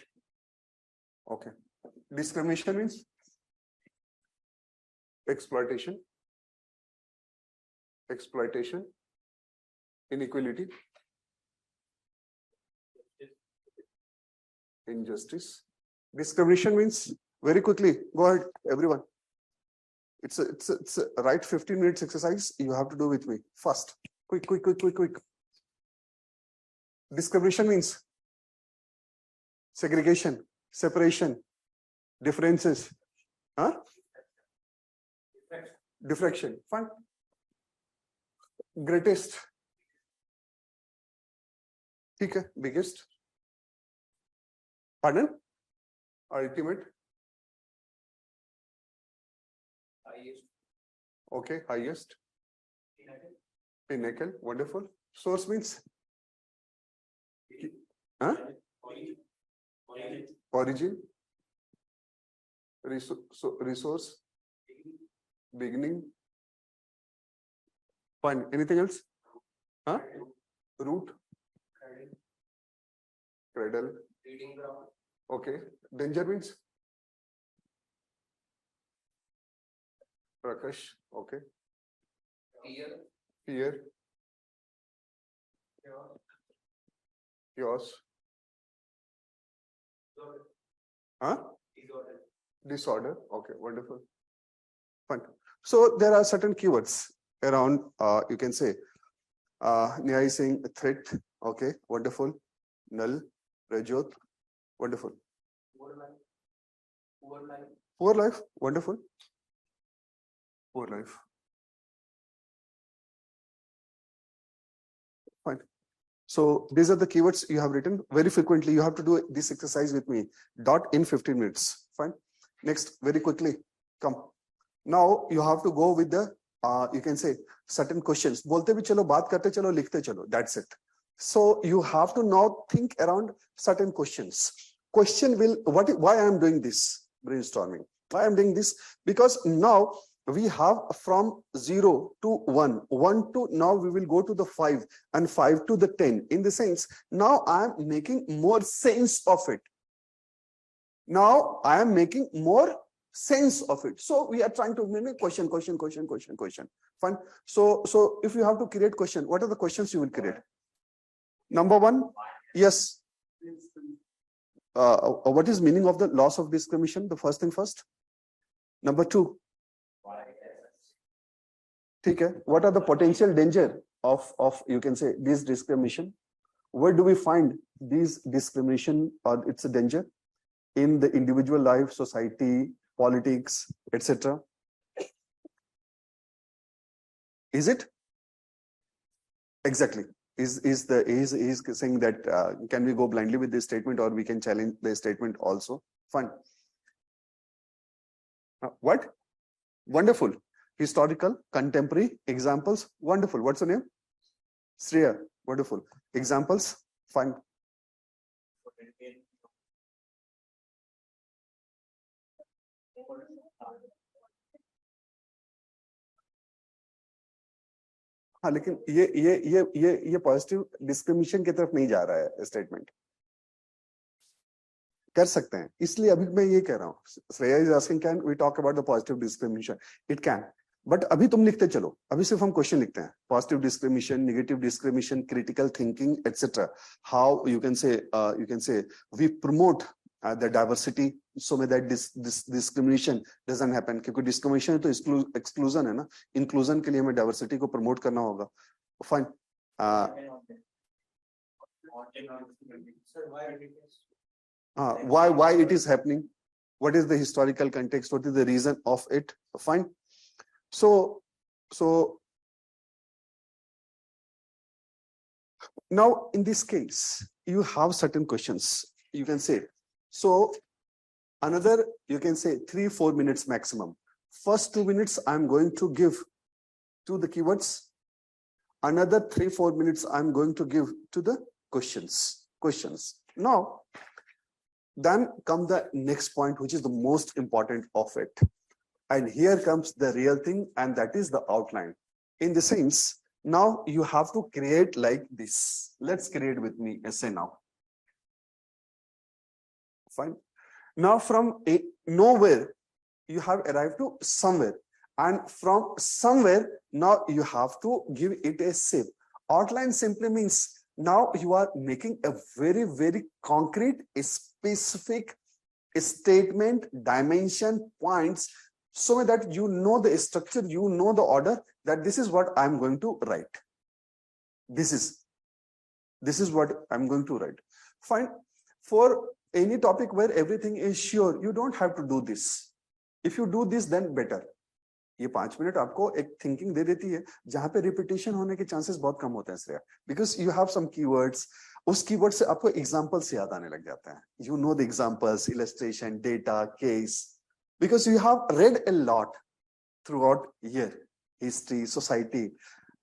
okay. Discrimination means exploitation, inequality, injustice. Discrimination means, very quickly, go ahead, everyone. It's a right 15 minutes exercise. You have to do with me fast. Quick. Discrimination means segregation, separation, differences. Huh? Diffraction. Fine. Greatest. ठीक है. Biggest. Pardon? Ultimate. highest. Okay, highest. Pinnacle. Wonderful. Source means? Huh? Origin. Resource. Beginning. Fine. Anything else? Huh? Root. Cradle. Breeding ground. Okay. Danger means? Prakash. Okay. Fear. Chaos. Huh? Disorder. Okay. Wonderful. Fine. So there are certain keywords around, you can say, Nyai saying threat. Okay. Wonderful. Null. Rajot. Wonderful. Poor life. Wonderful. Poor life. Fine. So these are the keywords you have written very frequently. You have to do this exercise with me. Dot in 15 minutes. Fine. Next, very quickly, come. Now you have to go with the you can say certain questions. बोलते भी चलो, बात करते चलो, लिखते चलो. That's it. So you have to now think around certain questions. Question will why I am doing this brainstorming. Why I am doing this? Because now we have from 0 to 1, 1 to now we will go to the 5 and 5 to the 10. In the sense, now I am making more sense of it. Now I am making more sense of it. So we are trying to make question. Fine. So if you have to create question, what are the questions you will create? Number one, yes. What is meaning of the loss of discrimination? The first thing first. Number two. Okay. What are the potential danger of you can say this discrimination? Where do we find this discrimination or its a danger? In the individual life, society, politics, etc. Is it? Exactly. Is saying that can we go blindly with this statement or we can challenge the statement also? Fine. What? Wonderful. Historical, contemporary examples. Wonderful. What's your name? Shreya. Wonderful. Examples. Fine. हाँ, लेकिन ये positive discrimination की तरफ नहीं जा रहा है statement. कर सकते हैं, इसलिए अभी मैं ये कह रहा हूँ. Shreya is asking can we talk about the positive discrimination. It can, but अभी तुम लिखते चलो. अभी सिर्फ हम क्वेश्चन लिखते हैं. Positive discrimination, negative discrimination, critical thinking etcetera. How you can say we promote the diversity so that this discrimination doesn't happen. क्योंकि discrimination है तो exclusion है ना. Inclusion के लिए हमें diversity को promote करना होगा. Fine. Why it is happening? What is the historical context? What is the reason of it? Fine. So now in this case you have certain questions. You can say. So another, you can say 3-4 minutes maximum. First 2 minutes I'm going to give to the keywords. Another 3-4 minutes I'm going to give to the questions. Now, then come the next point, which is the most important of it. And here comes the real thing, and that is the outline. In the sense, now you have to create like this. Let's create with me essay now. Fine. Now from nowhere you have arrived to somewhere, and from somewhere now you have to give it a shape. Outline simply means now you are making a very, very concrete, specific statement, dimension, points, so that you know the structure, you know the order, that this is what I'm going to write. This is what I'm going to write. Fine. For any topic where everything is sure, you don't have to do this. If you do this, then better. ये 5 minute आपको एक thinking दे देती है जहां पे repetition होने के chances बहुत कम होते हैं Shreya. Because you have some keywords, उस कीवर्ड से आपको एग्जांपल्स याद आने लग जाते हैं. You know the examples, illustration, data, case, because you have read a lot throughout year, history, society.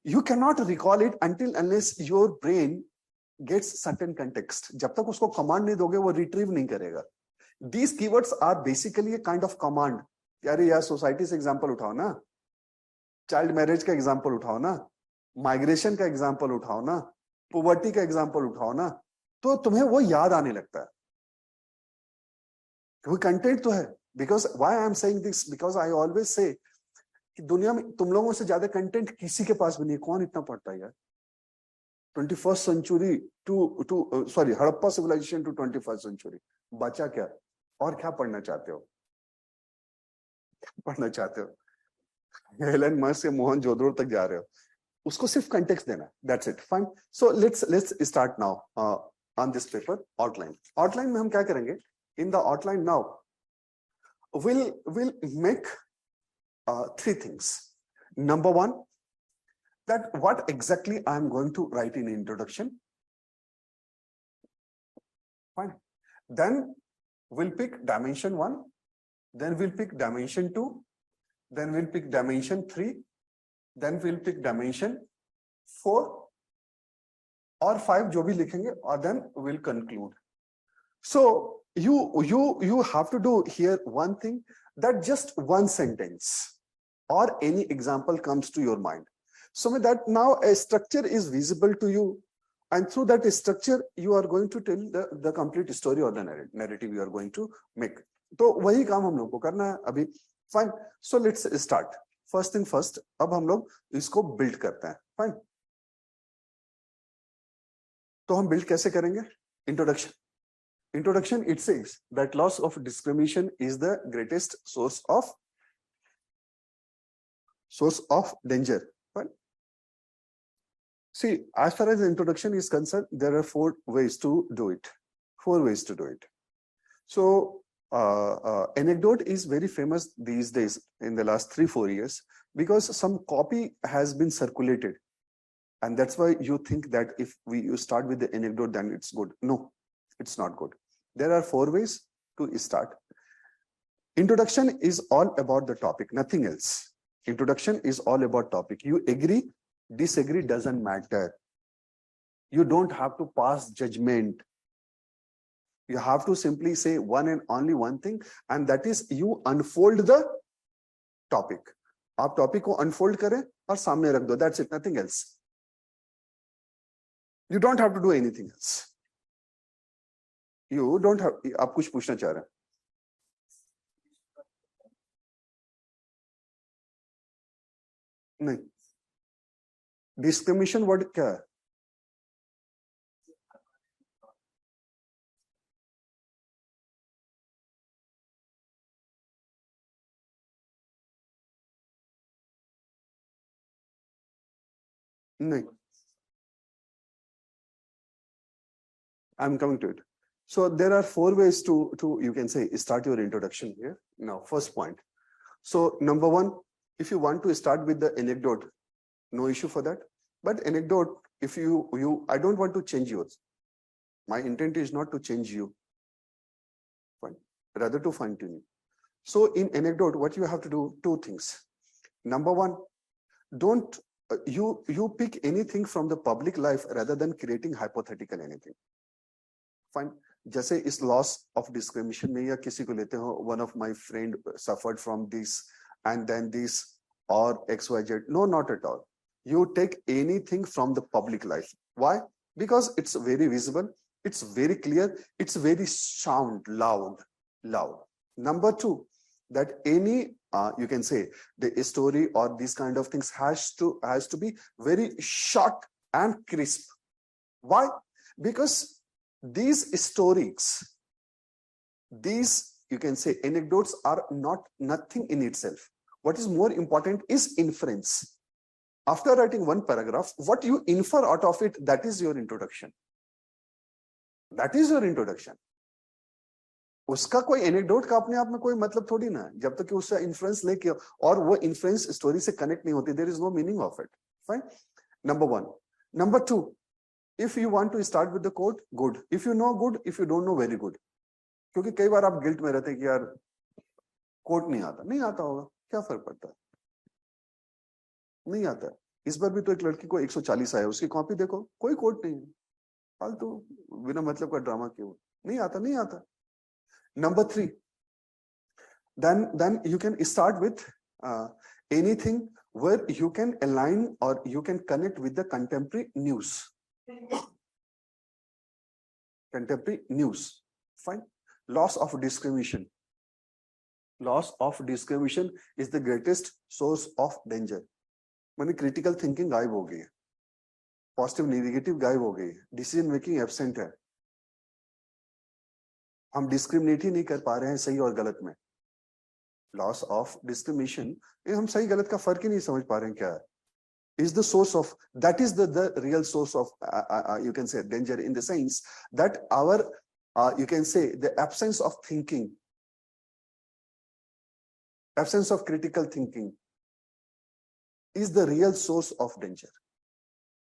You can not recall it until unless your brain gets certain context. जब तक उसको command नहीं दोगे वो retrieve नहीं करेगा. These keywords are basically a kind of command. यारे यार सोसाइटी से एग्जांपल उठाओ ना, चाइल्ड मैरिज का एग्जांपल उठाओ ना, माइग्रेशन का एग्जांपल उठाओ ना, पॉवर्टी का एग्जांपल उठाओ ना, तो तुम्हें वो याद आने लगता है. वो कंटेंट तो है. Because why I am saying this, because I always say कि दुनिया में तुम लोगों से ज्यादा कंटेंट किसी के पास भी नहीं. कौन इतना पढ़ता है यार? 21st century to Harappa civilization to 21st century. बचा क्या? और क्या पढ़ना चाहते हो? एलन मस्क से मोहन जोदड़ो तक जा रहे हो, उसको सिर्फ कंटेक्स्ट देना. That's it. Fine. So let's start now on this paper. Outline में हम क्या करेंगे? In the outline now we'll make 3 things. Number 1, that what exactly I am going to write in introduction. Fine. Then we'll pick dimension 1, then we'll pick dimension 2, then we'll pick dimension 3, then we'll pick dimension 4 or 5 जो भी लिखेंगे, or then we'll conclude. So you have to do here one thing, that just one sentence or any example comes to your mind. So with that, now a structure is visible to you, and through that structure you are going to tell the complete story or the narrative you are going to make. तो वही काम हम लोग को करना है अभी. Fine. So let's start. First thing first, अब हम लोग इसको build करते हैं. Fine. तो हम build कैसे करेंगे? Introduction. Introduction, it says that loss of discrimination is the greatest source of danger. Right? See, as far as the introduction is concerned, there are 4 ways to do it. 4 ways to do it. So anecdote is very famous these days in the last 3-4 years, because some copy has been circulated, and that's why you think that if you start with the anecdote, then it's good. No, it's not good. There are 4 ways to start. Introduction is all about the topic, nothing else. Introduction is all about topic. You agree, disagree, doesn't matter. You don't have to pass judgment. You have to simply say one and only one thing, and that is you unfold the topic. आप topic को unfold करें और सामने रख दो. That's it, nothing else. You don't have to do anything else. You don't have. आप कुछ पूछना चाह रहे हैं? नहीं. Discrimination word क्या है? नहीं. I'm coming to it. So there are 4 ways to you can say start your introduction here. Now, first point. So number 1, if you want to start with the anecdote, no issue for that. But anecdote, if I don't want to change yours. My intent is not to change you. Fine. Rather to fine tune you. So in anecdote, what you have to do, 2 things. Number 1, don't you pick anything from the public life rather than creating hypothetical anything. Fine. जैसे इस loss of discrimination में या किसी को लेते हो, one of my friend suffered from this and then this or XYZ. No, not at all. You take anything from the public life. Why? Because it's very visible, it's very clear, it's very sound, loud. Number 2, that any you can say the story or these kind of things has to be very short and crisp. Why? Because these stories, these you can say anecdotes are nothing in itself. What is more important is inference. After writing one paragraph, what you infer out of it, that is your introduction. That is your introduction. उसका कोई anecdote का अपने आप में कोई मतलब थोड़ी ना, जब तक कि उससे इन्फ्लुएंस लेके और वो इन्फ्लुएंस स्टोरी से कनेक्ट नहीं होती, there is no meaning of it. Fine. Number 1. Number 2, if you want to start with the quote, good. If you know, good. If you don't know, very good. क्योंकि कई बार आप guilt में रहते हैं कि यार कोट नहीं आता होगा, क्या फर्क पड़ता है, नहीं आता है. इस बार भी तो एक लड़की को 140 आया, उसकी कॉपी देखो, कोई कोट नहीं है, फालतू बिना मतलब का ड्रामा क्यों, नहीं आता. Number 3, then you can start with anything where you can align or you can connect with the contemporary news. Contemporary news. Fine. Loss of discrimination. Loss of discrimination is the greatest source of danger. माने critical thinking गायब हो गई है, positive negative गायब हो गई है, decision making absent है. हम डिस्क्रिमिनेट ही नहीं कर पा रहे हैं सही और गलत में. लॉस ऑफ डिस्क्रिमिनेशन, हम सही गलत का फर्क ही नहीं समझ पा रहे हैं क्या है. Is the source of, that is the real source of you can say danger, in the sense that our you can say the absence of thinking, absence of critical thinking is the real source of danger.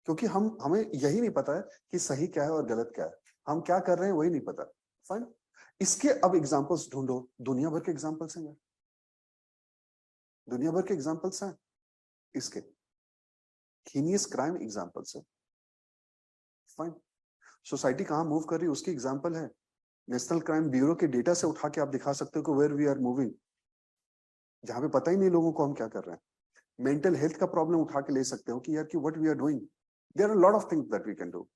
क्योंकि हमें यही नहीं पता है कि सही क्या है और गलत क्या है, हम क्या कर रहे हैं वही नहीं पता. फाइन. इसके अब एग्जांपल्स ढूंढो, दुनिया भर के एग्जांपल्स हैं यार, दुनिया भर के एग्जांपल्स हैं इसके, हीनियस क्राइम एग्जांपल्स है। फाइन, सोसाइटी कहां मूव कर रही है उसकी एग्जांपल है, नेशनल क्राइम ब्यूरो के डेटा से उठा के आप दिखा सकते हो कि वेयर वी आर मूविंग, जहां पे पता ही नहीं लोगों को हम क्या कर रहे हैं। मेंटल हेल्थ का प्रॉब्लम उठा के ले सकते हो कि यार कि what we are doing, there are lot of things that we can do.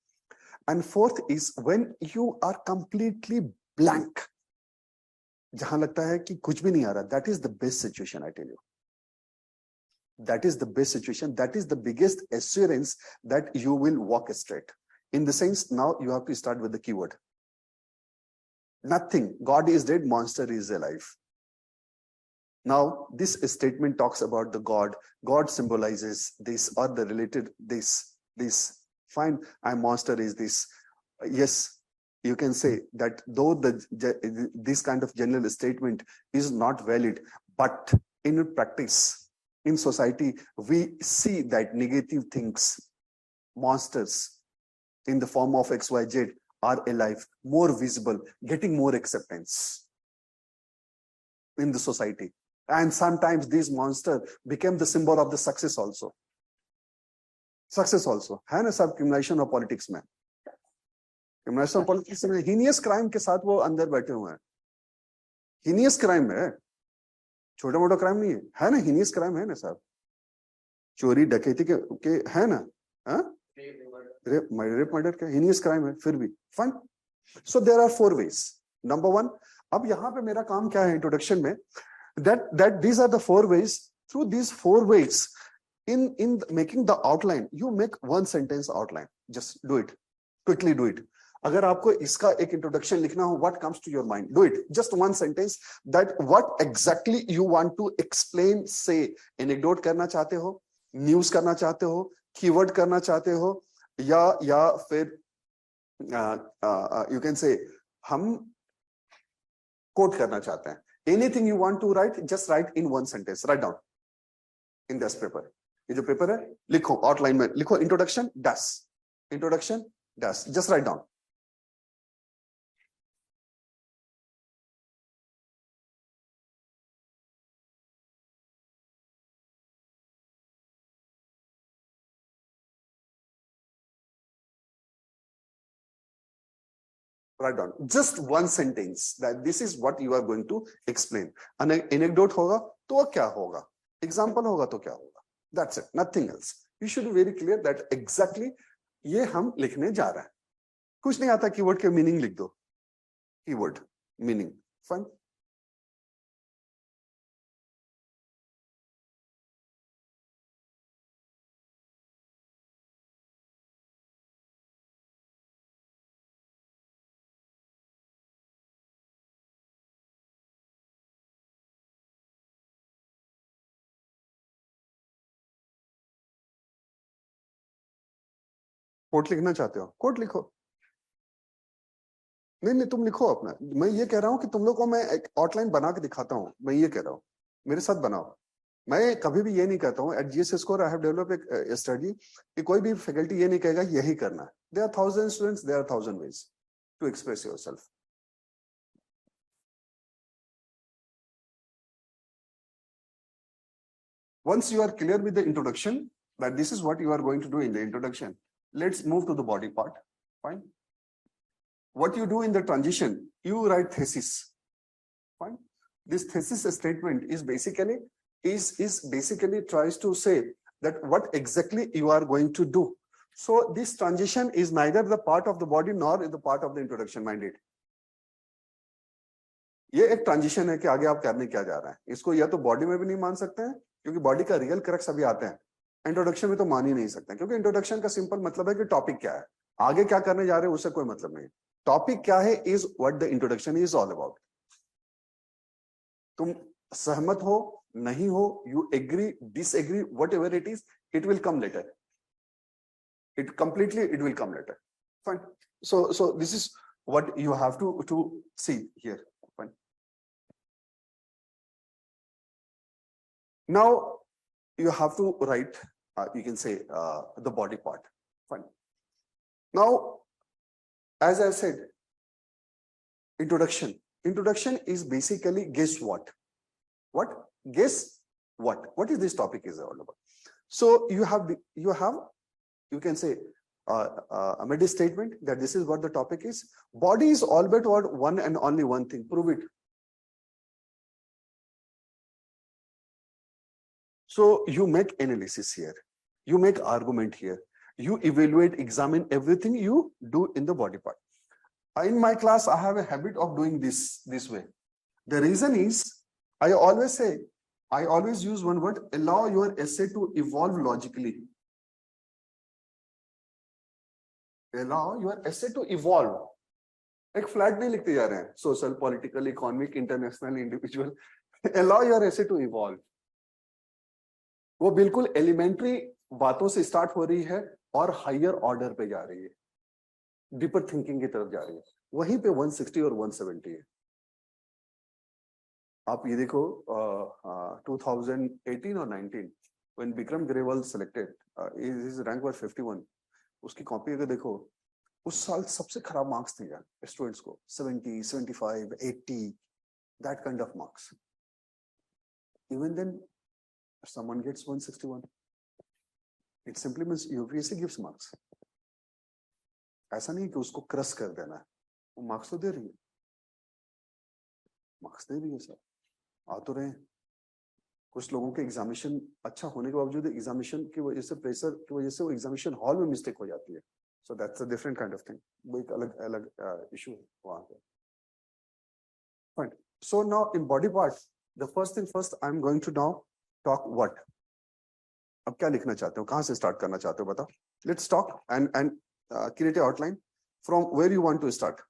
And fourth is when you are completely blank, जहां लगता है कि कुछ भी नहीं आ रहा, that is the best situation, I tell you, that is the best situation, that is the biggest assurance that you will walk straight. In the sense, now you have to start with the keyword. Nothing, God is dead, monster is alive. Now this statement talks about the God, God symbolizes this or the related this fine, I monster is this. Yes, you can say that though this kind of general statement is not valid, but in practice, in society, we see that negative things, monsters in the form of XYZ are alive, more visible, getting more acceptance in the society. And sometimes these monsters became the symbol of the success also. Success also. है ना सब criminalisation और politics में, criminalisation और politics में heinous crime के साथ वो अंदर बैठे हुए हैं, हीनियस क्राइम है, छोटा मोटा क्राइम नहीं है ना, हीनियस क्राइम है ना साहब, चोरी डकैती के है ना, रेप मर्डर के हीनियस क्राइम है, फिर भी fine. So there are 4 ways. Number 1, अब यहाँ पे मेरा काम क्या है इंट्रोडक्शन में, that these are the 4 ways. Through these 4 ways, in making the outline, you make 1 sentence outline. Just do it, quickly do it. अगर आपको इसका एक इंट्रोडक्शन लिखना हो, what comes to your mind, do it, just 1 sentence, that what exactly you want to explain, say, anecdote करना चाहते हो, news करना चाहते हो, कीवर्ड करना चाहते हो, या फिर you can say हम कोट करना चाहते हैं, anything you want to write, just write in 1 sentence, write down in this paper. ये जो पेपर है लिखो, आउटलाइन में लिखो, introduction does, just write down. Write down just 1 sentence that this is what you are going to explain. An anecdote होगा तो क्या होगा, example होगा तो क्या होगा, that's it, nothing else. You should be very clear that exactly ये हम लिखने जा रहे हैं। कुछ नहीं आता, कीवर्ड के मीनिंग लिख दो, कीवर्ड मीनिंग, फाइन। कोट लिखना चाहते हो, कोट लिखो, नहीं तुम लिखो अपना। मैं ये कह रहा हूं कि तुम लोग को मैं एक आउटलाइन बना के दिखाता हूं, मैं ये कह रहा हूं मेरे साथ बनाओ। मैं कभी भी ये नहीं कहता हूं, at GS score I have develop एक स्टडी कि कोई भी फैकल्टी ये नहीं कहेगा यही करना है। There are 1000 students, there are 1000 ways to express yourself. Once you are clear with the introduction that this is what you are going to do in the introduction, let's move to the body part. Fine. What you do in the transition, you write thesis. Fine. This thesis statement is basically tries to say that what exactly you are going to do. So this transition is neither the part of the body nor is the part of the introduction, mind it. ये एक transition है कि आगे आप करने क्या जा रहे हैं, इसको या तो बॉडी में भी नहीं मान सकते हैं क्योंकि बॉडी का रियल क्रक्स अभी आते हैं, इंट्रोडक्शन में तो मान ही नहीं सकते क्योंकि इंट्रोडक्शन का सिंपल मतलब है कि टॉपिक क्या है, आगे क्या करने जा रहे हैं उससे कोई मतलब नहीं। टॉपिक क्या है is what the introduction is all about. तुम सहमत हो नहीं हो, you agree disagree, whatever it is, it will come later, it will come later. Fine. So this is what you have to see here. Fine. Now you have to write, you can say the body part. Fine. Now, as I said, introduction, Introduction is basically guess what? What? Guess what? What is this topic is all about? So you can say a made statement that this is what the topic is. Body is all but one and only one thing. Prove it. So you make analysis here. You make argument here. You evaluate, examine everything you do in the body part. In my class, I have a habit of doing this way. The reason is, I always use one word, allow your essay to evolve logically. Allow your essay to evolve. एक flat नहीं लिखते जा रहे हैं, social, political, economic, international, individual. Allow your essay to evolve. वो बिल्कुल elementary बातों से स्टार्ट हो रही है और हायर ऑर्डर पे जा रही है, डीपर थिंकिंग की तरफ जा रही है. वहीं पे 160 और 170 है. आप ये देखो 2018 और 19 when Bikram Grewal selected his rank was 51. उसकी कॉपी अगर देखो उस साल सबसे खराब मार्क्स थे यार स्टूडेंट्स को 70, 75, 80 that kind of marks. Even then someone gets 161. It simply means UPSC gives marks. ऐसा नहीं कि उसको क्रश कर देना है, वो मार्क्स तो दे रही है, मार्क्स दे रही है सर, आ तो रहे हैं. कुछ लोगों के एग्जामिनेशन अच्छा होने के बावजूद एग्जामिनेशन की वजह से, प्रेशर की वजह से वो एग्जामिनेशन हॉल में मिस्टेक हो जाती है. So that's a different kind of thing. वो एक अलग इशू है वहां पे. Fine. So now in body part, the first thing first, I am going to now talk what. अब क्या लिखना चाहते हो, कहां से स्टार्ट करना चाहते हो बताओ. Let's talk and create a outline from where you want to start.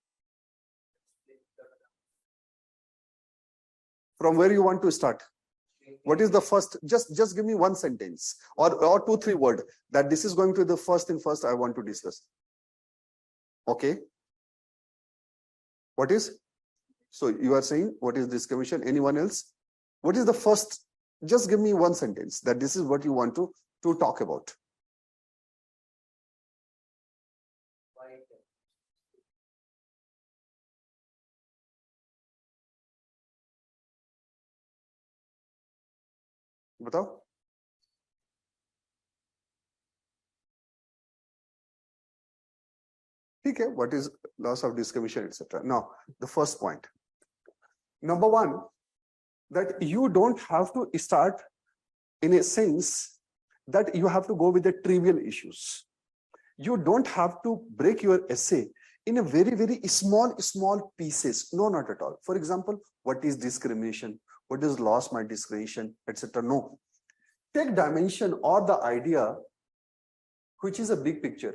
From where you want to start? What is the first? Just give me one sentence or 2-3 word that this is going to be the first thing first I want to discuss. Okay. What is? So you are saying what is discrimination? Anyone else? What is the first? Just give me one sentence that this is what you want to talk about. बताओ. ठीक है. What is loss of discrimination, etc. Now the first point, number one, that you don't have to start in a sense that you have to go with the trivial issues. You don't have to break your essay in a very small pieces. No, not at all. For example, what is discrimination? What is loss my discrimination, etc. No. Take dimension or the idea which is a big picture.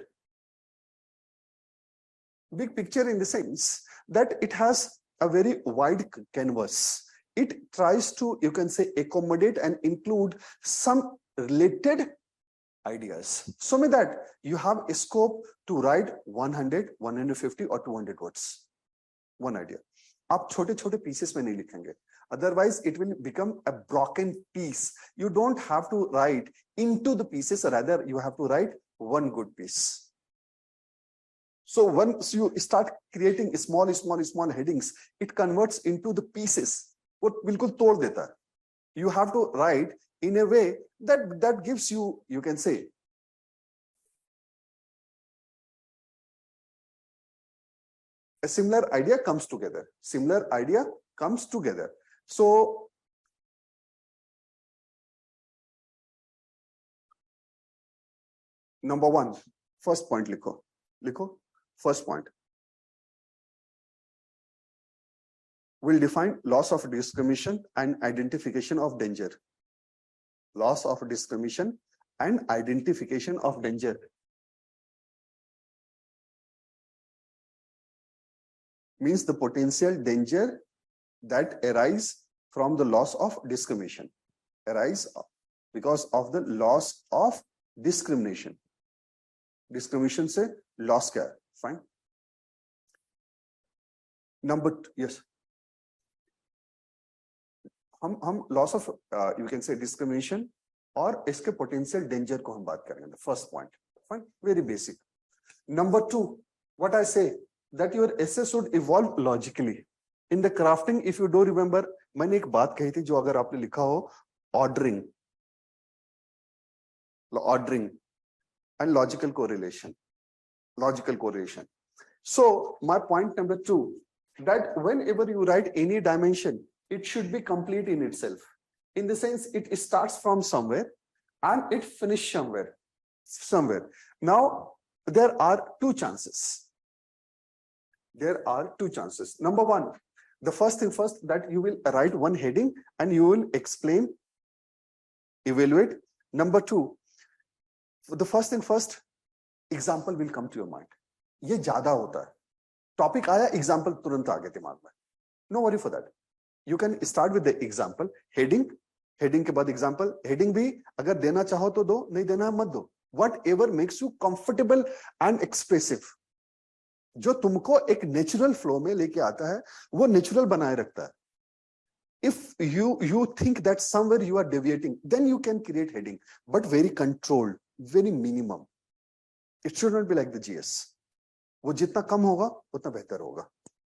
Big picture in the sense that it has a very wide canvas. It tries to, you can say, accommodate and include some related ideas. So mean that you have a scope to write 100, 150 or 200 words. One idea. आप छोटे-छोटे pieces में नहीं लिखेंगे. Otherwise, it will become a broken piece. You don't have to write into the pieces, rather you have to write one good piece. So once you start creating small headings, it converts into the pieces. वो बिल्कुल तोड़ देता है. You have to write in a way that gives you, you can say, a similar idea comes together. Similar idea comes together. So number one, first point लिखो. First point. We'll define loss of discrimination and identification of danger. Loss of discrimination and identification of danger. Means the potential danger that arise from the loss of discrimination. Arise because of the loss of discrimination. Discrimination से loss क्या है? Fine. Number two, yes. हम loss of you can say discrimination और इसके potential danger को हम बात करेंगे. The first point. Fine. Very basic. Number two, what I say that your essay should evolve logically. In the crafting if you do remember, मैंने एक बात कही थी जो अगर आपने लिखा हो, ordering, ordering and logical correlation, logical correlation. So my point number 2, that whenever you write any dimension, it should be complete in itself. In the sense, it starts from somewhere and it finishes somewhere. Now, there are two chances. There are two chances. Number one, the first thing first, that you will write one heading and you will explain, evaluate. Number two, the first thing first, example will come to your mind. ये ज्यादा होता है, topic आया, example तुरंत आ गया दिमाग में. No worry for that, you can start with the example, heading, heading के बाद एग्जाम्पल. हेडिंग भी अगर देना चाहो तो दो, नहीं देना है मत दो. What ever makes you comfortable and expressive, जो तुमको एक नेचुरल फ्लो में लेके आता है, वो नेचुरल बनाए रखता है. If you think that somewhere you are deviating, then you can create heading, but very controlled, very minimum. It should not be like the GS. वो जितना कम होगा उतना बेहतर होगा,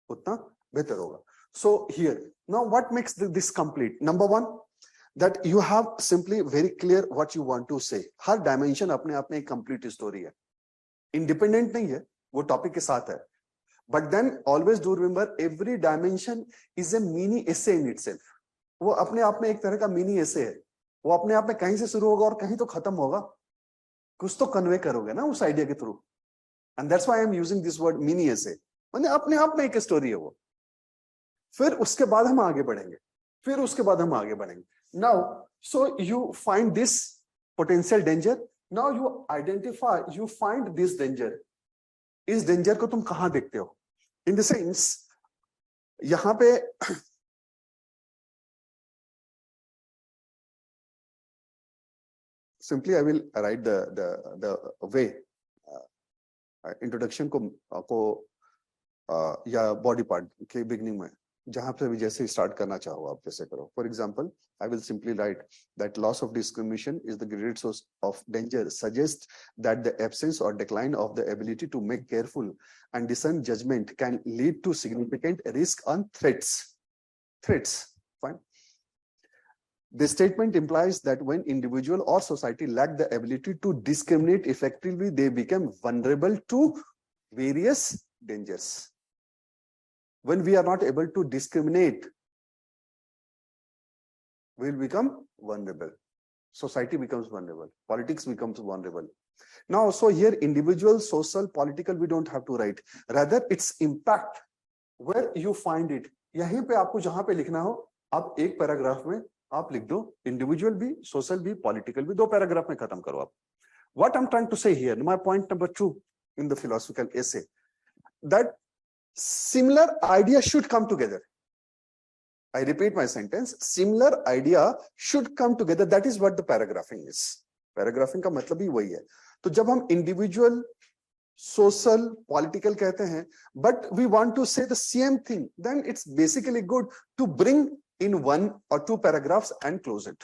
उतना बेहतर होगा. So here, now what makes this complete? Number one, that you have simply very clear what you want to say. Her dimension अपने आप में एक complete story है, independent नहीं है, वो topic के साथ है. But then always do remember, every dimension is a mini essay in itself. वो अपने आप में एक तरह का mini essay है. वो अपने आप में कहीं से शुरू होगा और कहीं तो खत्म होगा. कुछ तो कन्वे करोगे ना उस आइडिया के through. And that's why I am using this word mini essay. माने अपने आप में एक स्टोरी है वो. फिर उसके बाद हम आगे बढ़ेंगे, फिर उसके बाद हम आगे बढ़ेंगे. Now so you find this potential danger. Now you identify, you find this danger. इस डेंजर को तुम कहां देखते हो? इन द सेंस, यहां पे simply I will write the way, introduction को या body part के beginning में, जहां पे भी जैसे start करना चाहो आप वैसे करो. For example, I will simply write that loss of discrimination is the great source of danger, suggests that the absence or decline of the ability to make careful and discern judgment can lead to significant risk and threats. Fine. This statement implies that when individual or society lack the ability to discriminate effectively, they become vulnerable to various dangers. When we are not able to discriminate, we will become vulnerable. Society becomes vulnerable. Politics becomes vulnerable. Now, so here individual, social, political, we don't have to write. Rather, its impact, where you find it. यहीं पे आपको जहां पे लिखना हो, आप एक paragraph में आप लिख दो, इंडिविजुअल भी, सोशल भी, पॉलिटिकल भी, 2 पैराग्राफ में खत्म करो आप. What I'm trying to say here, my point number 2 in the philosophical essay, that similar idea should come together. I repeat my sentence, similar idea should come together. That is what the paragraphing is. Paragraphing का मतलब ही वही है. तो जब हम individual, social, political कहते हैं, but we want to say the same thing, then it's basically good to bring in 1 or 2 paragraphs and close it.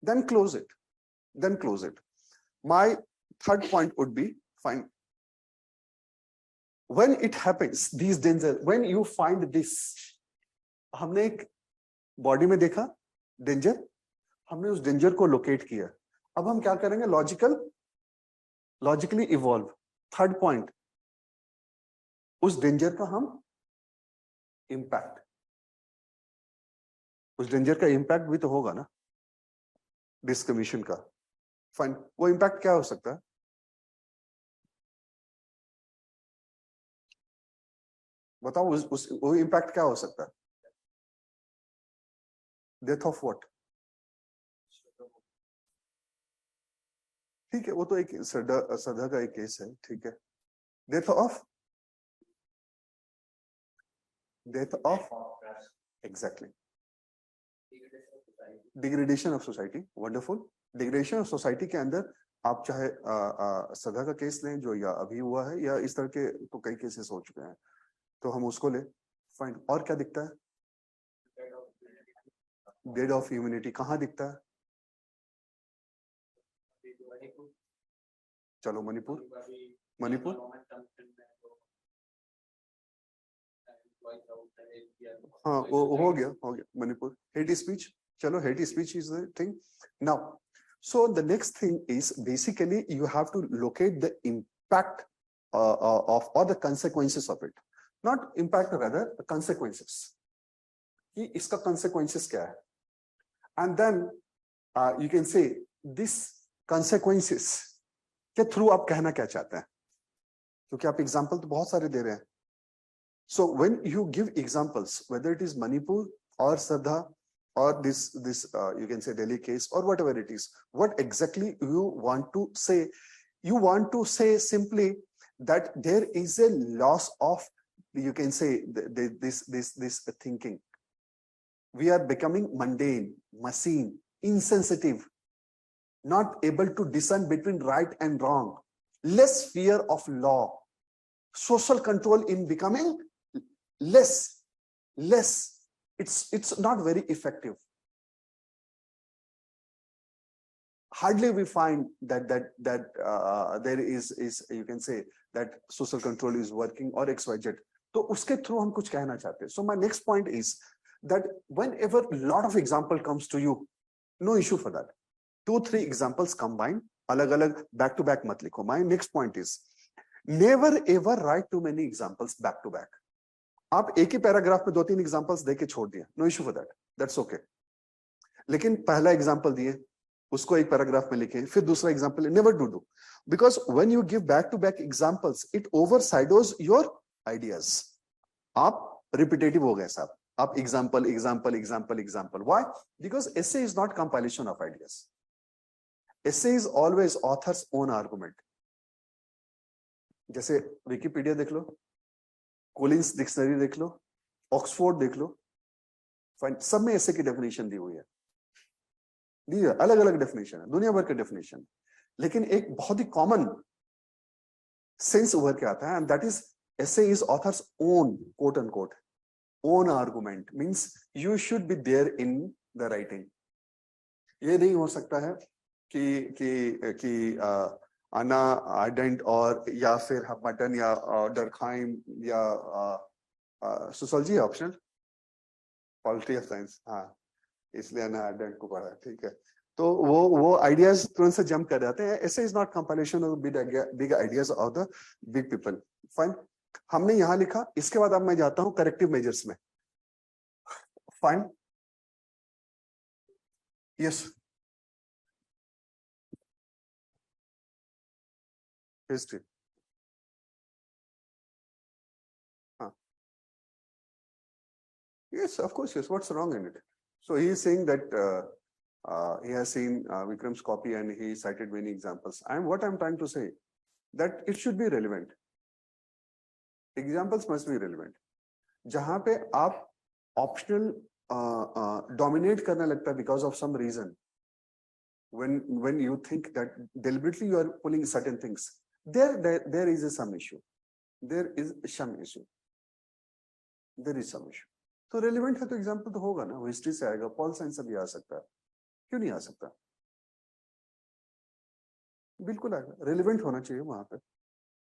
Then close it. Then close it. My third point would be, fine. When it happens, these danger, when you find this, हमने एक body में देखा danger, हमने उस danger को locate किया. अब हम क्या करेंगे? Logically evolve. थर्ड पॉइंट, उस डेंजर का हम इंपैक्ट, उस डेंजर का इंपैक्ट भी तो होगा ना, डिस्क्रिमिनेशन का. फाइन, वो इंपैक्ट क्या हो सकता है? बताओ, वो इंपैक्ट क्या हो सकता है? Death of what? ठीक है, वो तो एक सदा का एक केस है. ठीक है, death of exactly, degradation of society. Wonderful. Degradation of society के अंदर आप चाहे सदा का केस लें जो या अभी हुआ है, या इस तरह के तो कई केसेस हो चुके हैं, तो हम उसको ले. फाइन. और क्या दिखता है? Dead of humanity. कहाँ दिखता है? चलो मणिपुर. हाँ वो हो गया मणिपुर हेट स्पीच चलो hate speech is the thing now so the next thing is basically you have to locate the impact of or the consequences of it not impact rather the consequences कि इसका consequences क्या है and then you can say this consequences के through आप कहना क्या चाहते हैं क्योंकि आप एग्जांपल तो बहुत सारे दे रहे हैं so when you give examples whether it is Manipur or Sadha or this you can say Delhi case or whatever it is what exactly you want to say you want to say simply that there is a loss of you can say this thinking we are becoming mundane machine insensitive not able to discern between right and wrong less fear of law social control in becoming less it's not very effective hardly we find that there is you can say that social control is working or xyz तो उसके through हम कुछ कहना चाहते हैं so my next point is that whenever lot of example comes to you no issue for that 2-3 examples combined अलग अलग back to back मत लिखो my next point is never ever write too many examples back to back आप एक ही paragraph में 2-3 examples देके छोड़ दिए no issue for that that's okay लेकिन पहला एग्जांपल दिए उसको एक पैराग्राफ में लिखे फिर दूसरा example never do because when you give back to back examples it overshadows your ideas आप रिपीटेटिव हो गए साहब आप example example example example why because essay is not compilation of ideas essay is always author's own argument जैसे Wikipedia देख लो Collins dictionary देख लो Oxford देख लो सब में ऐसे की डेफिनेशन दी हुई है अलग अलग डेफिनेशन है दुनिया भर के डेफिनेशन लेकिन एक बहुत ही कॉमन सेंस उभर के आता है and that is essay is author's own quote and quote own argument means you should be there in the writing ये नहीं हो सकता है कि आना आइडेंट और या फिर मटन या डरखाइम या sociology optional polity of science हाँ इसलिए आना आइडेंट को पढ़ा ठीक है तो वो आइडियाज तुरंत से जंप कर जाते हैं ऐसे is not compilation of big ideas of the big people fine हमने यहाँ लिखा इसके बाद अब मैं जाता हूँ करेक्टिव मेजर्स में fine yes history yes of course yes what's wrong in it so he is saying that he has seen Vikram's copy and he cited many examples and what I'm trying to say that it should be relevant examples must be relevant जहां पे आप optional dominate करने लगता है because of some reason when you think that deliberately you are pulling certain things there is some issue there is some issue तो relevant है तो example तो होगा ना वो हिस्ट्री से आएगा पॉल साइंस से भी आ सकता है क्यों नहीं आ सकता बिल्कुल आएगा रेलिवेंट होना चाहिए वहां पे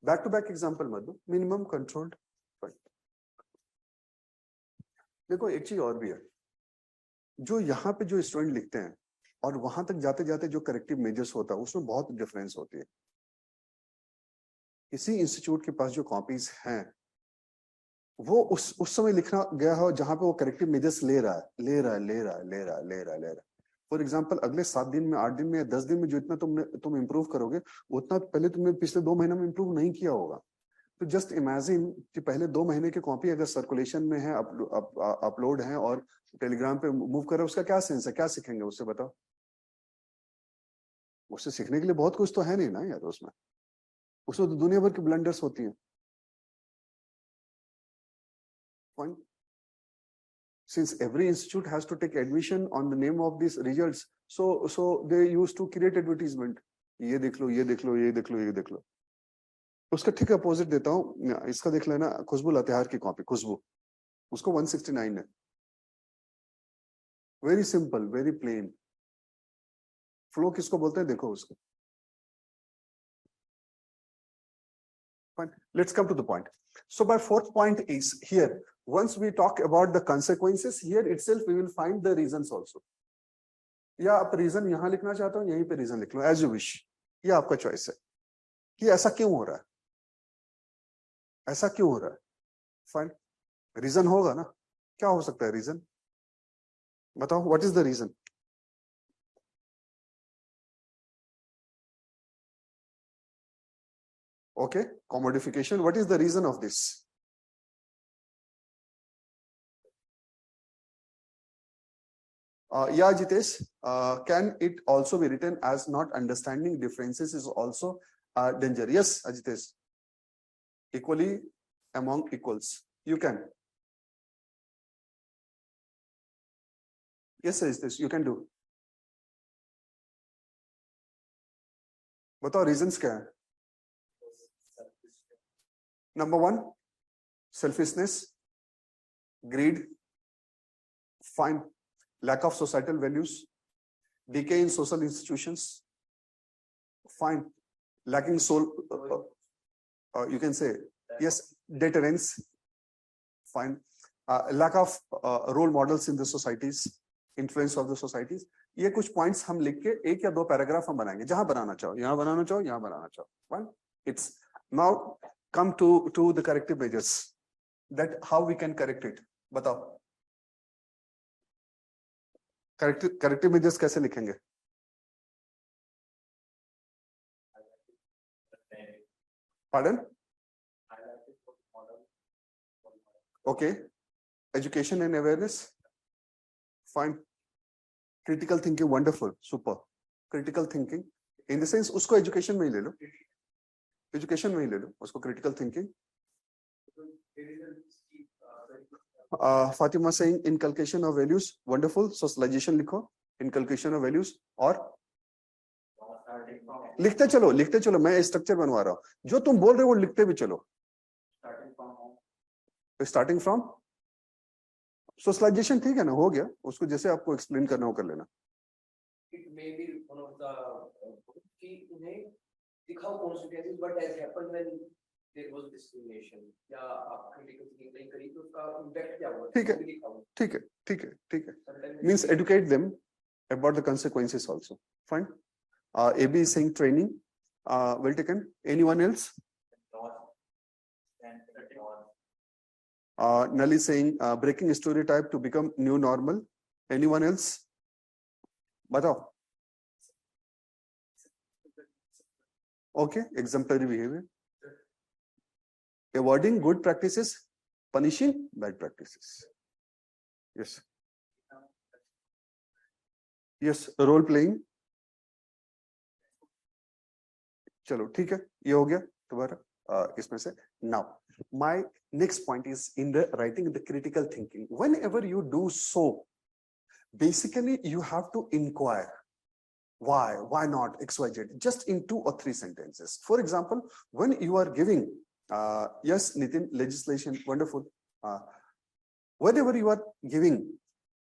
बैक टू बैक एग्जांपल मत दो मिनिमम कंट्रोल्ड देखो एक चीज और भी है जो यहाँ पे जो स्टूडेंट लिखते हैं और वहां तक जाते जाते जो करेक्टिव मेजर्स होता है उसमें बहुत डिफरेंस होती है किसी इंस्टीट्यूट के पास जो कॉपीज हैं वो उस समय लिखना गया हो जहां पे वो करेक्टिव मेजर्स ले रहा है फॉर एग्जांपल अगले 7 दिन में 8 दिन में 10 दिन में जो इतना तुम इंप्रूव करोगे उतना पहले तुमने पिछले 2 महीनों में इंप्रूव नहीं किया होगा तो जस्ट इमेजिन कि पहले 2 महीने की कॉपी अगर सर्कुलेशन में है अपलोड है और टेलीग्राम पे मूव कर रहे उसका क्या सेंस है क्या सीखेंगे उससे बताओ उससे सीखने के लिए बहुत कुछ तो है नहीं ना यार उसमें तो दुनिया भर की ब्लंडर्स होती हैं Point. Since every institute has to take admission on the name of these results, so they used to create advertisement. ये देख लो. उसका ठीक अपोजिट देता हूँ इसका देख लेना खुशबू लातेहार की कॉपी खुशबू उसको 169 है very simple very plain flow किसको बोलते हैं देखो उसको Fine. Let's come to the point. So my fourth point is here once we talk about the consequences, here itself we will find the reasons also. या आप reason यहां लिखना चाहते हो, यहीं पे रीजन लिख लो, एज यू विश, ये आपका चॉइस है कि ऐसा क्यों हो रहा है, ऐसा क्यों हो रहा है. फाइन, रीजन होगा ना, क्या हो सकता है रीजन, बताओ, what is the reason. Okay, commodification, what is the reason of this? Yeah, Jitesh, can it also be written as not understanding differences is also danger? Yes, Ajitesh, equally among equals, you can. Yes, Ajitesh, you can do. बताओ reasons क्या है. Number 1, selfishness, greed, fine, lack of societal values, decay in social institutions, fine, lacking soul, you can say, yes, deterrence, fine, lack of role models in the societies, influence of the societies. ये कुछ points हम लिख के एक या दो paragraph हम बनाएंगे, जहां बनाना चाहो, यहां बनाना चाहो, यहां बनाना चाहो. Fine. It's now come to the corrective measures, that how we can correct it. बताओ, corrective measures कैसे लिखेंगे. Pardon? Okay, education and awareness, fine. Critical thinking, wonderful, super. Critical thinking in the sense उसको education में ही ले लो, education में ही ले लो उसको, critical thinking. Fatima saying inculcation of values, wonderful. Socialization लिखो, inculcation of values, और लिखते चलो, मैं स्ट्रक्चर बनवा रहा हूँ, जो तुम बोल रहे हो वो लिखते भी चलो. स्टार्टिंग फ्रॉम सोशलाइजेशन, ठीक है ना, हो गया, उसको जैसे आपको एक्सप्लेन करना हो कर लेना. It may be one of the कि उन्हें दिखाओ consequences what has happened when there was discrimination, या आप critical thinking नहीं करी तो उसका impact क्या हुआ. ठीक है. Means educate them about the consequences also. Fine. AB is saying training, well taken. Anyone else? Nali saying breaking stereotype to become new normal. Anyone else? बताओ. Okay, exemplary behavior. Avoiding good practices, punishing bad practices. Yes. Yes, role playing. चलो ठीक है, ये हो गया तुम्हारा इसमें से. Now, my next point is in the writing the critical thinking. Whenever you do so, basically you have to inquire why not XYZ, just in 2 or 3 sentences. For example, when you are giving yes, Nitin, legislation, wonderful. Whenever you are giving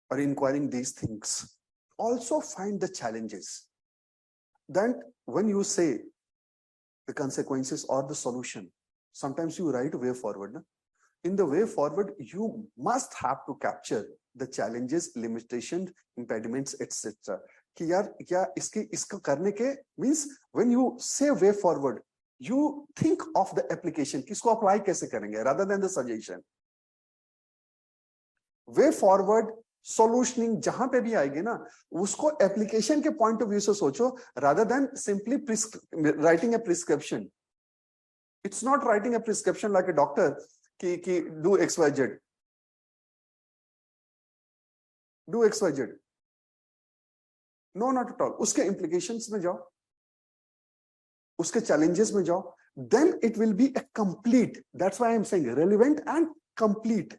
or inquiring these things, also find the challenges. Then when you say the consequences or the solution, sometimes you write way forward. Na? In the way forward, you must have to capture the challenges, limitations, impediments, etc. कि यार क्या इसको करने के means when you say way forward, you think of the application, किसको apply कैसे करेंगे, rather than the suggestion. Way forward, solutioning जहां पे भी आएगी ना, उसको application के point of view से सोचो, rather than simply writing a prescription. It's not writing a prescription like a doctor कि do XYZ. Do XYZ. No, not at all. उसके implications में जाओ, उसके challenges में जाओ, then it will be a complete. That's why I'm saying relevant and complete.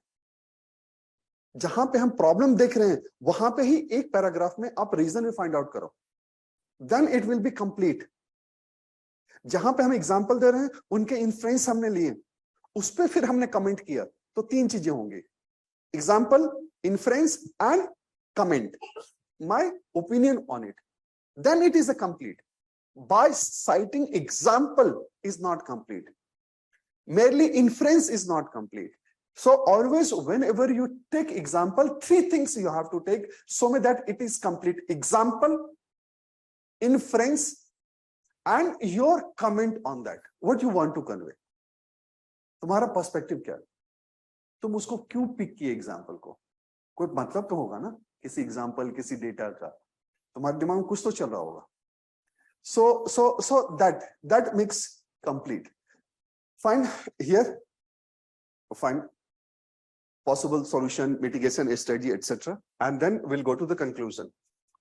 जहां पे हम प्रॉब्लम देख रहे हैं वहां पे ही एक पैराग्राफ में आप रीजन भी फाइंड आउट करो, then it will be complete. जहां पे हम एग्जांपल दे रहे हैं उनके इन्फ्लुएंस हमने लिए, उस पे फिर हमने कमेंट किया, तो 3 चीजें होंगी, example, influence and comment, my opinion on it, then it is a complete. By citing example is not complete. Merely inference is not complete. So always, whenever you take example, 3 things you have to take so that it is complete: example, inference, and your comment on that. What you want to convey. तुम्हारा perspective क्या है? तुम उसको क्यों pick किए example को? कोई मतलब तो होगा ना किसी एग्जाम्पल, किसी डेटा का. तुम्हारे दिमाग में कुछ तो चल रहा होगा. So that makes complete. Find here, find possible solution, mitigation strategy, etc. And then we'll go to the conclusion.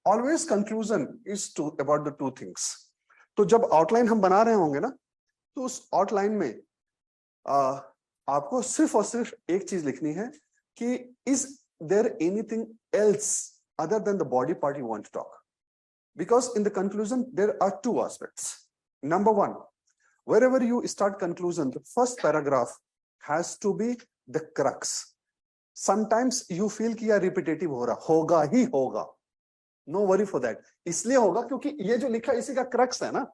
Always conclusion is about the 2 things. तो जब आउटलाइन हम बना रहे होंगे ना, तो उस आउटलाइन में आपको सिर्फ और सिर्फ एक चीज लिखनी है कि is there anything else other than the body part you want to talk? Because in the conclusion there are 2 aspects. Number 1, wherever you start conclusion, the first paragraph has to be the crux. Sometimes you feel कि यार repetitive हो रहा, होगा ही होगा. No worry for that. इसलिए होगा क्योंकि ये जो लिखा इसी का crux है ना,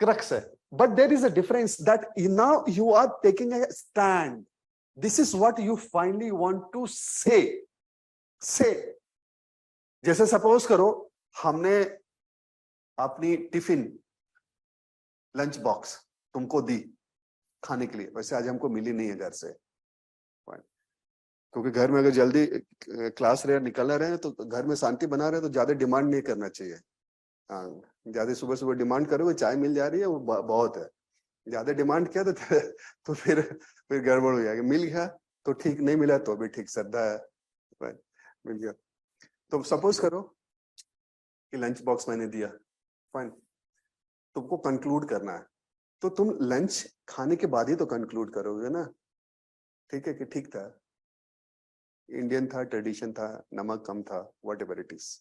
crux है. But there is a difference that now you are taking a stand. This is what you finally want to say. Say. जैसे suppose करो हमने अपनी टिफिन लंच बॉक्स तुमको दी खाने के लिए. वैसे आज हमको मिली नहीं है घर से, क्योंकि घर में अगर जल्दी क्लास रहे निकलना रहे तो घर में शांति बना रहे तो ज्यादा डिमांड नहीं करना चाहिए. हाँ, ज्यादा सुबह सुबह डिमांड करोगे चाय मिल जा रही है वो बहुत है. ज्यादा डिमांड किया तो फिर गड़बड़ हो जाएगी. मिल गया तो ठीक, नहीं मिला तो भी ठीक, श्रद्धा है, मिल गया. तो सपोज करो कि लंच बॉक्स मैंने दिया, फाइन, तुमको कंक्लूड करना है तो तुम लंच खाने के बाद ही तो कंक्लूड करोगे ना. ठीक है कि ठीक था, इंडियन था, ट्रेडिशन था, नमक कम था, whatever it is,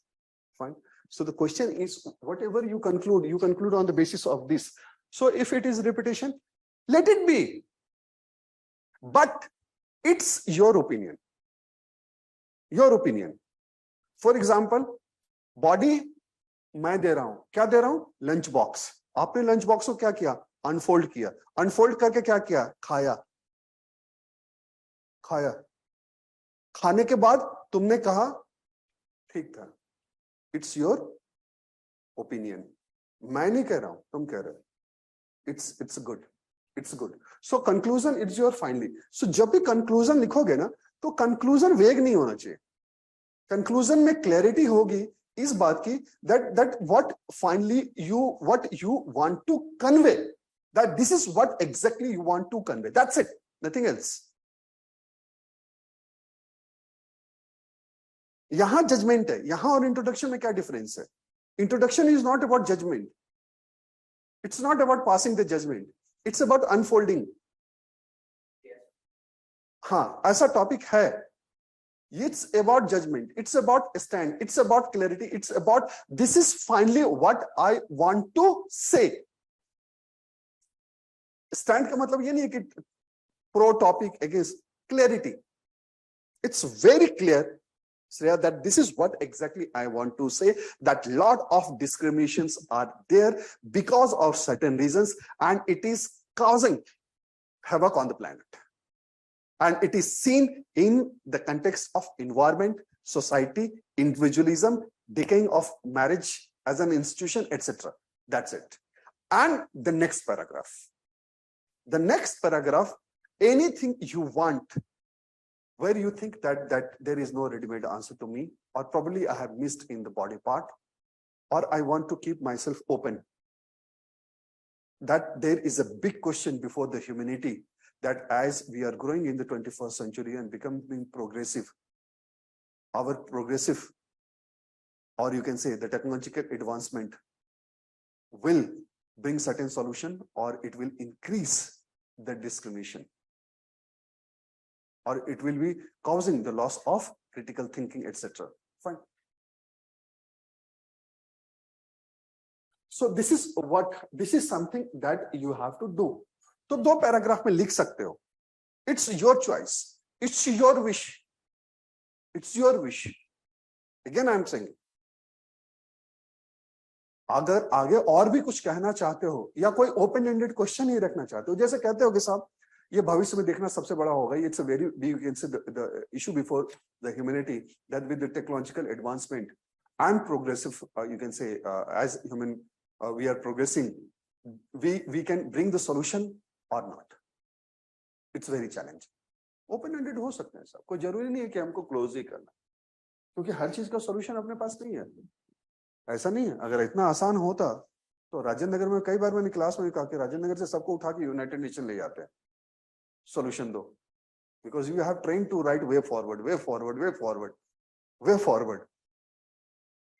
fine. So the question is, whatever you conclude on the basis of this. So if it is repetition, let it be, but it's your opinion. Your opinion. For example, body मैं दे रहा हूं, क्या दे रहा हूं? Lunch box. आपने lunch box को क्या किया? अनफोल्ड किया. अनफोल्ड करके क्या किया? खाया. खाने के बाद तुमने कहा ठीक था. It's your opinion. मैं नहीं कह रहा हूं, तुम कह रहे हो. It's good, it's good. So conclusion it's your finally. So जब भी कंक्लूजन लिखोगे ना तो कंक्लूजन वेग नहीं होना चाहिए. कंक्लूजन में क्लैरिटी होगी इस बात की that what you want to convey, that this is what exactly you want to convey. That's it, nothing else. यहां जजमेंट है, यहां और इंट्रोडक्शन में क्या डिफरेंस है? Introduction is not about judgment, it's not about passing the judgment, it's about unfolding. हाँ, ऐसा topic है. It's about judgment, it's about stand, it's about clarity, it's about this is finally what I want to say. Stand का मतलब ये नहीं है कि pro topic against clarity. It's very clear, Shreya, that this is what exactly I want to say, that lot of discriminations are there because of certain reasons and it is causing havoc on the planet. And it is seen in the context of environment, society, individualism, decaying of marriage as an institution, etc. That's it. And the next paragraph. The next paragraph, anything you want, where you think that there is no ready-made answer to me, or probably I have missed in the body part, or I want to keep myself open, that there is a big question before the humanity, that as we are growing in the 21st century and becoming progressive, our progressive, or you can say the technological advancement will bring certain solution, or it will increase the discrimination, or it will be causing the loss of critical thinking, etc. Fine. So this is something that you have to do. तो 2 paragraph में लिख सकते हो. It's your choice, it's your wish, it's your wish. Again I am saying, अगर आगे और भी कुछ कहना चाहते हो या कोई ओपन एंडेड क्वेश्चन ही रखना चाहते हो, जैसे कहते हो कि साहब ये भविष्य में देखना सबसे बड़ा होगा. It's a very big, you can say the issue before the humanity, that with the technological advancement and progressive, you can say as human we are progressing, we can bring the solution or not. It's very challenging. Open ended हो सकते हैं सब, कोई जरूरी नहीं है कि हमको क्लोज ही करना, क्योंकि हर चीज का सॉल्यूशन अपने पास नहीं है. ऐसा नहीं है. अगर इतना आसान होता तो राजेंद्र नगर में कई बार मैंने क्लास में कहा कि राजेंद्र नगर से सबको उठा के यूनाइटेड नेशन ले जाते हैं, सॉल्यूशन दो. Because you have train to write way forward, way forward, way forward, way forward.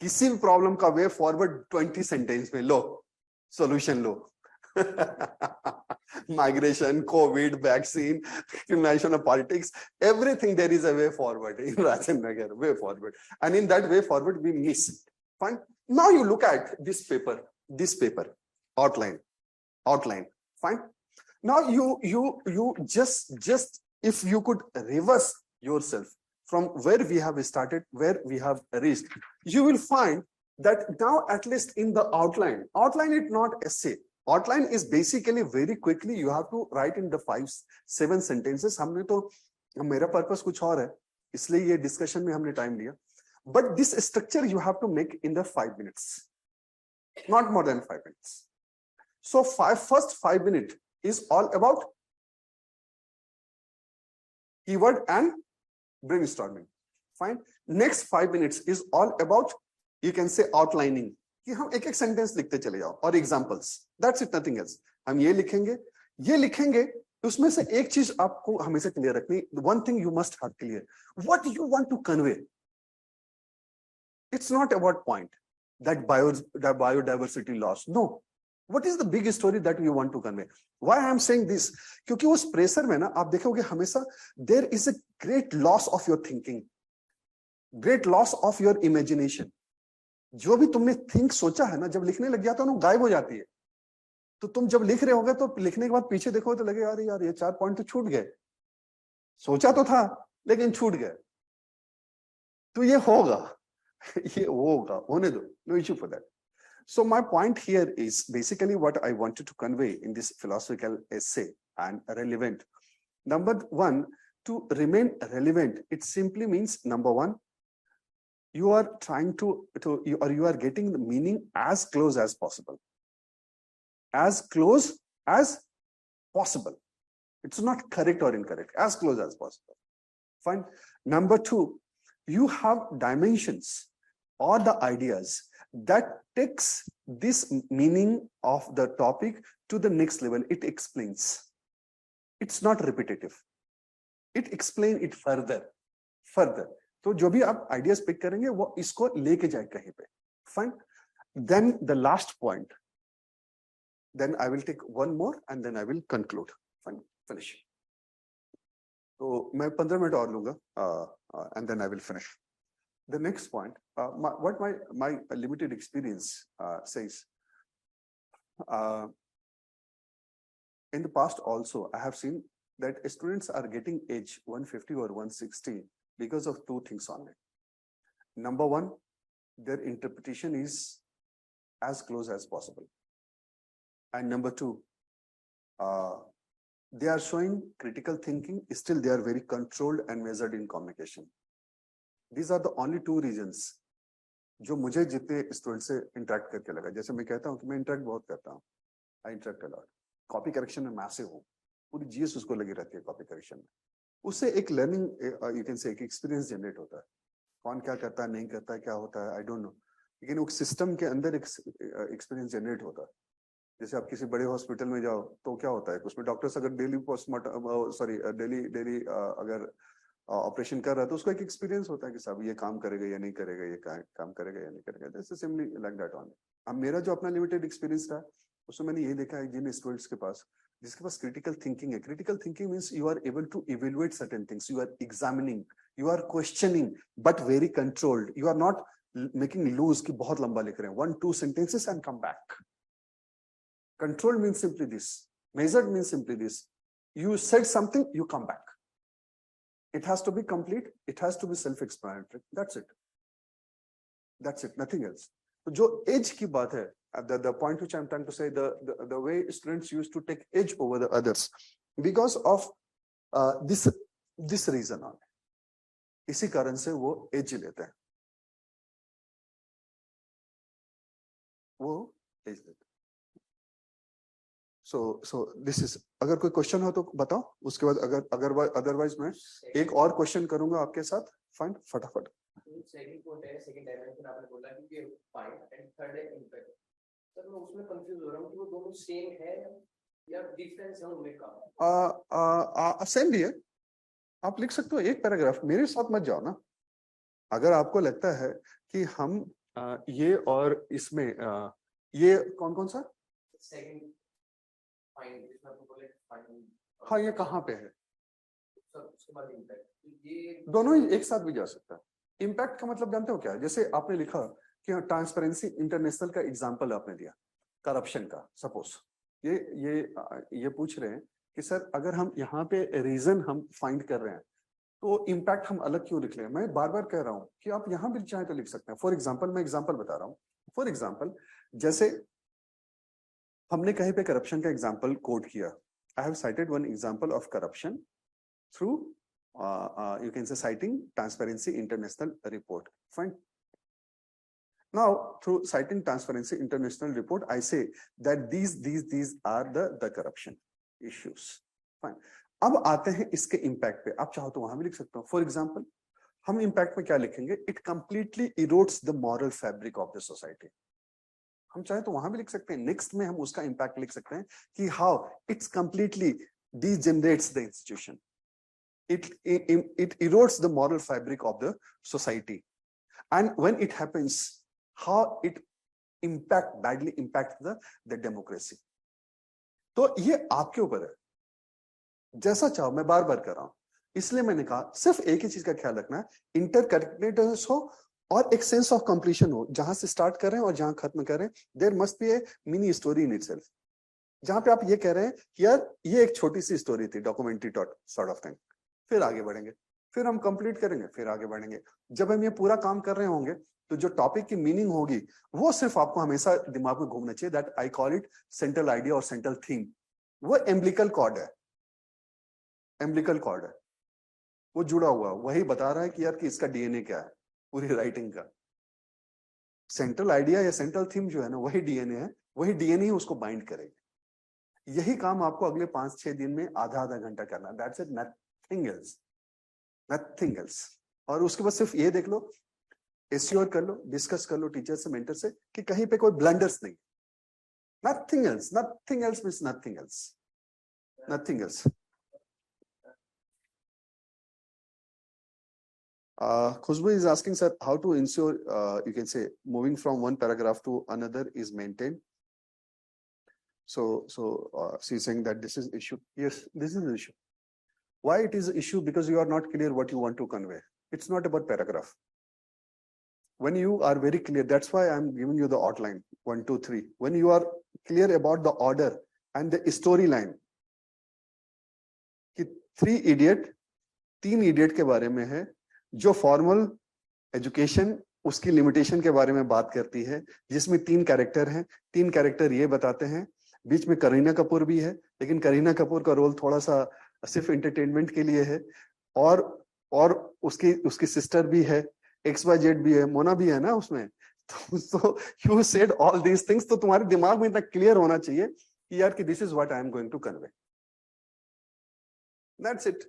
किसी भी प्रॉब्लम का वे फॉरवर्ड 20 सेंटेंस में लो, सॉल्यूशन लो. Migration, COVID, vaccine, criminalization of politics, everything there is a way forward in Rajannagar, way forward. And in that way forward, we miss it. Fine. Now you look at this paper, outline. Fine. Now you just if you could reverse yourself from where we have started, where we have reached, you will find that now at least in the outline is not essay. Outline is basically very quickly you have to write in the 5-7 sentences. हमने तो मेरा purpose कुछ और है, इसलिए ये discussion में हमने टाइम लिया. But this structure you have to make in the 5 minutes, not more than 5 minutes. So first 5 minutes is all about keyword and brainstorming. Fine. Next 5 minutes is all about, you can say, outlining. कि हम एक एक sentence लिखते चले जाओ और examples. That's it, nothing else. हम ये लिखेंगे, उसमें से एक चीज आपको हमेशा क्लियर रखनी. One thing you must have clear, what you want to convey. It's not about point that biodiversity loss. No, what is the big story that you want to convey. Why I am saying this, क्योंकि उस pressure में ना आप देखोगे हमेशा there is a great loss of your thinking, great loss of your imagination. जो भी तुमने थिंक सोचा है ना, जब लिखने लग जाता है ना, गायब हो जाती है. तो तुम जब लिख रहे होगे तो लिखने के बाद पीछे देखो तो लगे यार ये 4 पॉइंट तो छूट गए, सोचा तो था लेकिन छूट गए. तो ये होगा, होने दो, no issue for that. So my point here is basically what I wanted to convey in this philosophical essay and relevant. Number one, to remain relevant, it simply means, number one, you are trying you are getting the meaning as close as possible. As close as possible. It's not correct or incorrect, as close as possible. Fine. Number two, you have dimensions or the ideas that takes this meaning of the topic to the next level. It explains. It's not repetitive. It explains it further. तो जो भी आप ideas pick करेंगे वो इसको लेके जाए कहीं पे. Fine. Then the last point, then I will take one more and then I will conclude. Fine, finish. तो मैं 15 मिनट और लूंगा and then I will finish. The next point, what my limited experience says, in the past also I have seen that students are getting age 150 or 160 because of two things only. Number one, their interpretation is as close as possible. And number two, they are showing critical thinking, still they are very controlled and measured in communication. These are the only two reasons जो मुझे जितने student से interact करके लगा. जैसे मैं कहता हूँ कि मैं इंटरेक्ट बहुत करता हूँ, I interact a lot. Copy correction में मैसिव हूँ, पूरी जीएस उसको लगी रहती है कॉपी करेक्शन में. उससे एक लर्निंग, यू कैन से एक एक्सपीरियंस जनरेट होता है. कौन क्या करता है, नहीं करता है, क्या होता है, आई डोंट नो, लेकिन वो सिस्टम के अंदर एक एक्सपीरियंस जनरेट होता है. जैसे आप किसी बड़े हॉस्पिटल में जाओ तो क्या होता है, उसमें डॉक्टर्स अगर डेली डेली अगर ऑपरेशन कर रहा है तो उसको एक एक्सपीरियंस होता है कि साहब ये काम करेगा या नहीं करेगा, ये काम करेगा या नहीं करेगा. जैसे सिमिलरली लाइक दैट ऑन. अब मेरा जो अपना लिमिटेड एक्सपीरियंस रहा उसमें मैंने ये देखा है जिन स्टूडेंट्स के पास, जिसके पास क्रिटिकल थिंकिंग है. Critical thinking means you are able to evaluate certain things, you are examining, you are questioning, but very controlled. You are not making loose कि बहुत लंबा लिख रहे हैं, 1-2 sentences and come back. Control means simply this. Measured means simply this. You said something, you come back. It has to be complete. It has to be self-explanatory. That's it. That's it. Nothing else. तो जो as की बात है, the point which I'm trying to say, the way students used to take edge over the others, because of this reason on, इसी कारण से वो as लेते हैं, वो एज लेते हैं। सो दिस इज, अगर कोई क्वेश्चन हो तो बताओ, उसके बाद अगर अदरवाइज मैं एक और क्वेश्चन करूंगा आपके साथ। फाइन, फटाफट। सेकंड पॉइंट है, सेकंड डायमेंशन आपने बोला कि ये फाइंड, एंड थर्ड है इंपैक्ट। सर मैं उसमें कंफ्यूज हो रहा हूं कि वो दोनों सेम है या डिफरेंस है उनमें का। सेम भी है, आप लिख सकते हो एक पैराग्राफ, मेरे साथ मत जाओ ना। अगर आपको लगता है कि हम ये और इसमें ये कौन कौन सा सेकंड फाइंड, जिसमें आपको बोले फाइंड, हाँ ये कहाँ पे है, सर उसके बाद इंपैक्ट, ये दोनों ही एक साथ भी जा सकता है। इम्पैक्ट का मतलब जानते हो क्या है? जैसे आपने लिखा कि ट्रांसपेरेंसी इंटरनेशनल का एग्जांपल आपने दिया करप्शन का, सपोज ये पूछ रहे हैं कि सर अगर हम यहाँ पे रीजन हम फाइंड कर रहे हैं तो इम्पैक्ट हम अलग क्यों लिख रहे हैं? मैं बार बार कह रहा हूं कि आप यहाँ भी चाहे तो लिख सकते हैं। फॉर एग्जाम्पल, मैं एग्जाम्पल बता रहा हूँ। फॉर एग्जाम्पल, जैसे हमने कहीं पे करप्शन का एग्जाम्पल कोट किया, I have cited one example of corruption through you can say citing Transparency International report. Fine. Now, through citing Transparency International report, I say that these are the corruption issues. Fine. अब आते हैं इसके impact पे, आप चाहो तो वहां भी लिख सकते हो। फॉर एग्जाम्पल, हम इम्पैक्ट में क्या लिखेंगे? It completely erodes the moral fabric of the society. हम चाहे तो वहां भी लिख सकते हैं। नेक्स्ट में हम उसका इम्पैक्ट लिख सकते हैं कि how it's completely degenerates the institution, it erodes the moral fabric of the society, and when it happens, how it badly impacts the democracy. तो ये आपके ऊपर है, जैसा चाहो। मैं बार बार कर रहा हूं, इसलिए मैंने कहा सिर्फ एक ही चीज का ख्याल रखना है, इंटरकनेक्टेडनेस हो और एक सेंस ऑफ कंप्लीशन हो। जहां से स्टार्ट कर रहे हैं और जहां खत्म कर रहे हैं, there must be a mini story in itself. जहां पे आप ये कह रहे हैं कि यार ये एक छोटी सी स्टोरी थी, डॉक्यूमेंट्री सॉर्ट ऑफ थिंग, फिर आगे बढ़ेंगे, फिर हम कंप्लीट करेंगे, फिर आगे बढ़ेंगे। जब हम ये पूरा काम कर रहे होंगे तो जो टॉपिक की मीनिंग होगी वो सिर्फ आपको हमेशा दिमाग में घूमना चाहिए। That I call it central idea और सेंट्रल थीम। वो एम्बिलिकल कॉर्ड है, एम्बिलिकल कॉर्ड है, वो जुड़ा हुआ, वही बता रहा है कि यार कि इसका डीएनए क्या है पूरी राइटिंग का। सेंट्रल आइडिया या सेंट्रल थीम जो है ना, वही डीएनए है, वही डीएनए ही उसको बाइंड करेगी। यही काम आपको अगले 5-6 दिन में आधा घंटा करना, that's it, nothing else, nothing else. और उसके बाद सिर्फ ये देख लो, एश्योर कर लो, डिस्कस कर लो टीचर से, मेंटर से, कि कहीं पे कोई ब्लंडर्स नहीं। Nothing else, nothing else means nothing else, nothing else. Khushbu is asking, sir, how to ensure, you can say, moving from one paragraph to another is maintained. So she's saying that this is issue. Yes, this is the issue. Why it is an issue? Because you are not clear what you want to convey. It's not about paragraph. When you are very clear, that's why I'm giving you the outline 1, 2, 3. When you are clear about the order and the storyline, कि 3 idiot के बारे में है, जो formal education उसकी limitation के बारे में बात करती है, जिसमें 3 कैरेक्टर हैं। 3 कैरेक्टर ये बताते हैं, बीच में करीना कपूर भी है, लेकिन करीना कपूर का रोल थोड़ा सा सिर्फ एंटरटेनमेंट के लिए है, और उसकी सिस्टर भी है, XYZ भी है, मोना भी है ना उसमें। तो you said all these things, तो तुम्हारे दिमाग में इतना क्लियर होना चाहिए कि यार कि this is what I am going to convey. That's it.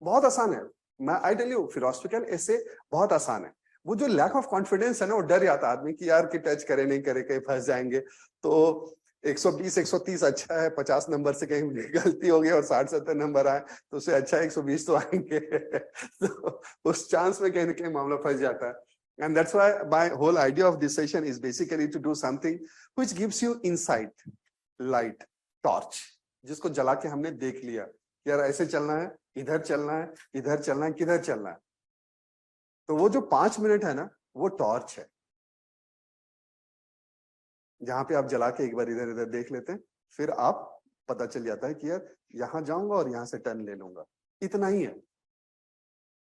बहुत आसान है। मैं आई टेल यू, फिलोसफिकल ऐसे बहुत आसान है। वो जो लैक ऑफ कॉन्फिडेंस है ना, वो डर जाता है आदमी कि यार कि टच करे नहीं करे कहीं फंस जाएंगे। तो 120 130 अच्छा है, 50 नंबर से कहीं गलती हो गई और 60-70 नंबर आए तो उससे अच्छा 120 तो आएंगे। तो उस चांस में कहीं ना कहीं मामला फंस जाता है। And that's why my whole idea of this session is basically to do something which gives you insight, light, torch, जिसको जला के हमने देख लिया यार ऐसे चलना है, इधर चलना है, इधर चलना है, किधर चलना है। तो वो जो 5 मिनट है ना, वो टॉर्च है, जहां पे आप जला के एक बार इधर इधर देख लेते हैं, फिर आप पता चल जाता है कि यार यहां जाऊंगा और यहां से टर्न ले लूंगा। इतना ही है।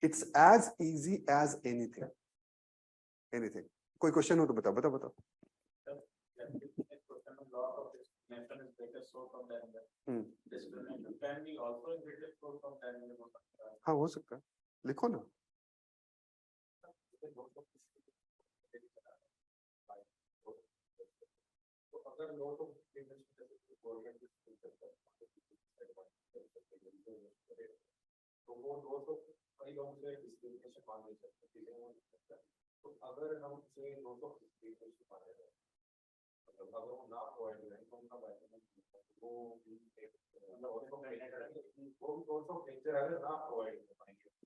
It's as easy as anything, anything. कोई क्वेश्चन हो तो बताओ। हाँ हो सकता है, लिखो ना।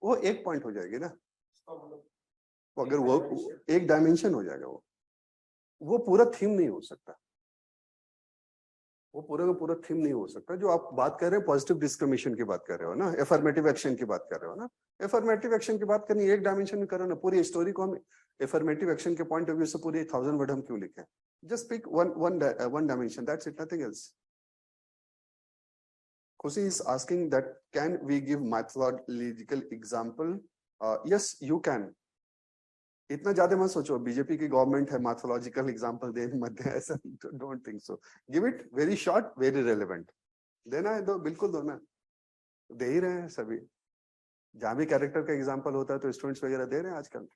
वो एक पॉइंट हो जाएगी ना, वो अगर वो एक डायमेंशन हो जाएगा, वो पूरा थीम नहीं हो सकता, वो पूरा का पूरा थीम नहीं हो सकता। जो आप बात कर रहे हैं पॉजिटिव डिस्क्रिमिनेशन की बात कर रहे हो ना, एफर्मेटिव एक्शन की बात कर रहे हो ना, एफर्मेटिव एक्शन की बात करनी एक डायमेंशन में करो ना। पूरी स्टोरी को हम एफर्मेटिव एक्शन के पॉइंट ऑफ व्यू से पूरी 1000 वर्ड हम क्यों लिखें? Just pick one dimension, that's it, nothing else. Kusi is asking that can we give mathematical example? Yes, you can. इतना ज्यादा मत सोचो, बीजेपी की गवर्नमेंट है, मैथोलॉजिकल एग्जांपल दे मत दे, ऐसा don't think so. Give it very short, very relevant. देना है तो बिल्कुल दो ना, दे ही रहे हैं सभी। जहां भी कैरेक्टर का एग्जांपल होता है तो स्टूडेंट्स वगैरह दे रहे हैं आजकल।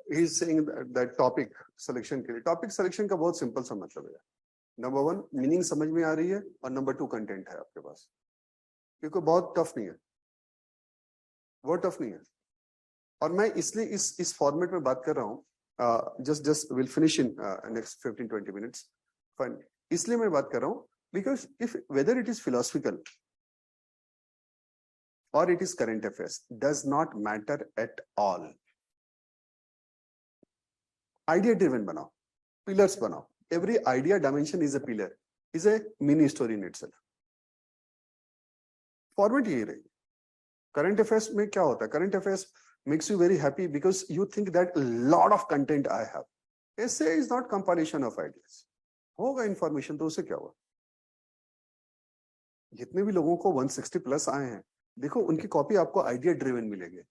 He is saying that topic selection के लिए, टॉपिक सिलेक्शन का बहुत सिंपल सा मतलब है, नंबर 1 मीनिंग समझ में आ रही है, और नंबर 2 कंटेंट है आपके पास, क्योंकि बहुत टफ नहीं है, बहुत टफ नहीं है। और मैं इसलिए इस फॉर्मेट में बात कर रहा हूँ, just will finish in next 15-20 minutes, fine. इसलिए मैं बात कर रहा हूँ because if whether it is philosophical और it is current affairs does not matter at all. Idea driven बनाओ, पिलर्स बनाओ, every idea dimension is a pillar, is a mini story in itself. Format यही रहेगी। Current affairs में क्या होता है? Current affairs makes you very happy because you think that a lot of content I have. Essay is not compilation of ideas. होगा information तो उसे क्या हुआ? जितने भी लोगों को 160 प्लस आए हैं, देखो उनकी कॉपी आपको आइडिया ड्रिवन मिलेंगे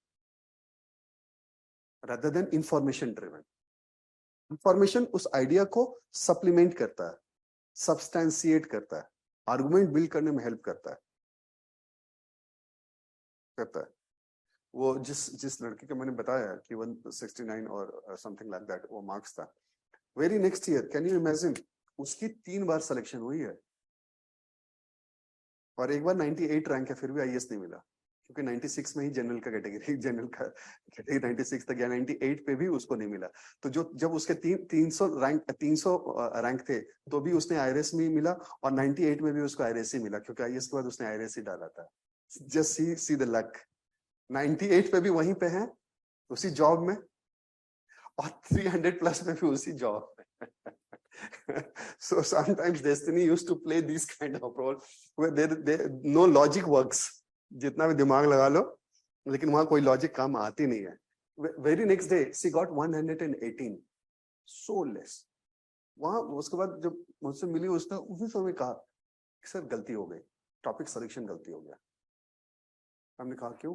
rather than information driven. Information उस आइडिया को सप्लीमेंट करता है, सब्सटेंशिएट करता है, आर्गुमेंट बिल्ड करने में हेल्प करता है। वो जिस लड़के का मैंने बताया कि 169 और समथिंग लाइक दैट वो मार्क्स था, very next year can you imagine उसकी 3 बार सिलेक्शन हुई है और एक बार 98 रैंक है, फिर भी आईएएस नहीं मिला, क्योंकि 96 में ही जनरल का कैटेगरी 96 तक गया, 98 पे भी उसको नहीं मिला। तो जब उसके 300 रैंक थे तो भी उसने आईआरएस में मिला, और 98 में भी उसको आईआरएस ही मिला, क्योंकि आईएएस के बाद उसने आईआरएस ही डाला था। जस्ट सी द लक, 98 पे भी वहीं पे है उसी जॉब में, और 300 प्लस में भी उसी जॉब में। So sometimes destiny used to play this kind of role where there no logic works. जितना भी दिमाग लगा लो, लेकिन वहां कोई लॉजिक काम आती नहीं है। Very next day she got 118, so less. वहां उसके बाद जब मुझसे मिली उसने उसी समय कहा सर गलती हो गई, टॉपिक सिलेक्शन गलती हो गया। हमने कहा क्यों?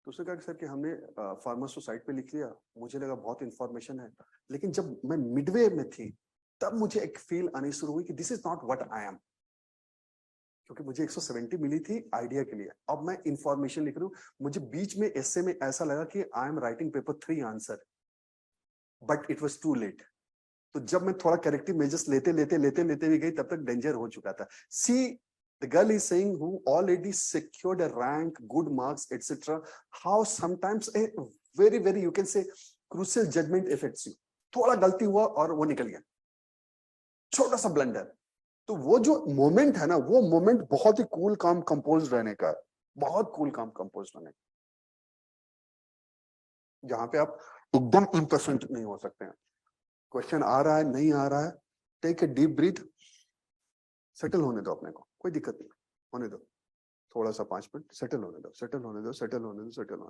तो उसने कहा कि सर कि हमने फार्मर सोसाइटी पे लिख लिया, मुझे लगा बहुत इंफॉर्मेशन है, लेकिन जब मैं मिडवे में थी तब मुझे एक फील आनी शुरू हुई कि this is not what I M, क्योंकि मुझे 170 मिली थी आइडिया के लिए, अब मैं इंफॉर्मेशन लिख रहा हूँ। मुझे बीच में एसे में ऐसा लगा कि I am writing paper 3 answer, but it was too late. तो जब मैं थोड़ा करेक्टिव मेजर्स लेते भी गई, तब तक डेंजर हो चुका था। सी the girl is saying who already secured a rank, good marks, etc. How sometimes a very you can say crucial judgment affects you. थोड़ा गलती हुआ और वो निकल गया, छोटा सा ब्लंडर। तो वो जो मोमेंट है ना, वो मोमेंट बहुत ही कूल काम कंपोज रहने का, बहुत कूल काम कंपोज रहने का, जहां पे आप एकदम इम्पर्फेक्ट नहीं हो सकते हैं। क्वेश्चन आ रहा है, नहीं आ रहा है, take a deep breath, settle होने दो अपने को, कोई दिक्कत नहीं, होने दो थोड़ा सा 5 मिनट, सेटल होने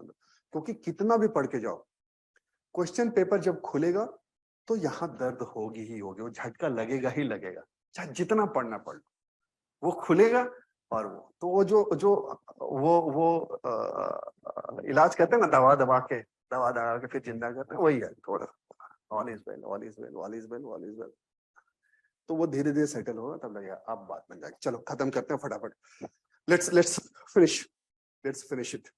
दो, क्योंकि कितना भी पढ़ के जाओ, क्वेश्चन पेपर जब खुलेगा तो यहाँ दर्द होगी ही होगी, वो झटका लगेगा ही लगेगा, चाहे जितना पढ़ना पड़, वो खुलेगा। और वो तो वो जो वो इलाज करते हैं ना, दवा दबा के फिर जिंदा करते हैं, वही है थोड़ा। All is well, all is well, all is well, all is well. तो वो धीरे धीरे सेटल होगा, तब लगेगा अब बात बन जाएगी। चलो खत्म करते हैं फटाफट। Let's finish it.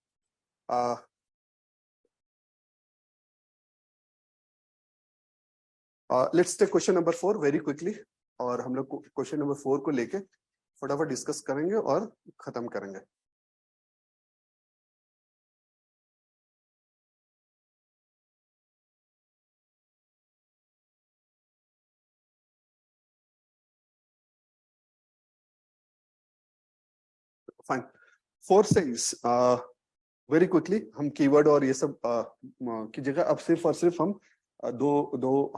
Let's take question number 4 very quickly, और हम लोग क्वेश्चन नंबर 4 को लेके फटाफट डिस्कस करेंगे और खत्म करेंगे। फाइन। 4 says वेरी क्विकली, हम कीवर्ड और ये सब की जगह अब सिर्फ और सिर्फ हम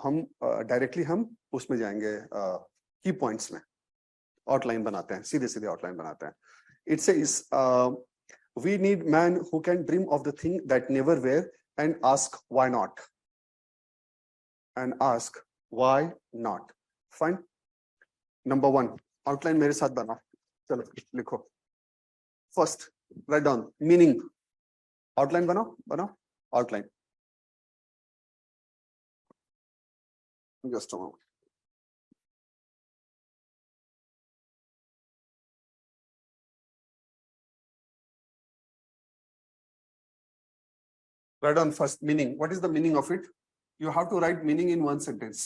हम डायरेक्टली हम उसमें जाएंगे, की पॉइंट्स में आउटलाइन बनाते हैं, सीधे सीधे आउटलाइन बनाते हैं। It says we need man who can dream of the thing that never were and ask why not, fine. Number 1 outline मेरे साथ बनाओ, चलो लिखो। First write down meaning, outline बनाओ outline. Just a moment. Write down first meaning. What is the meaning of it? You have to write meaning in one sentence.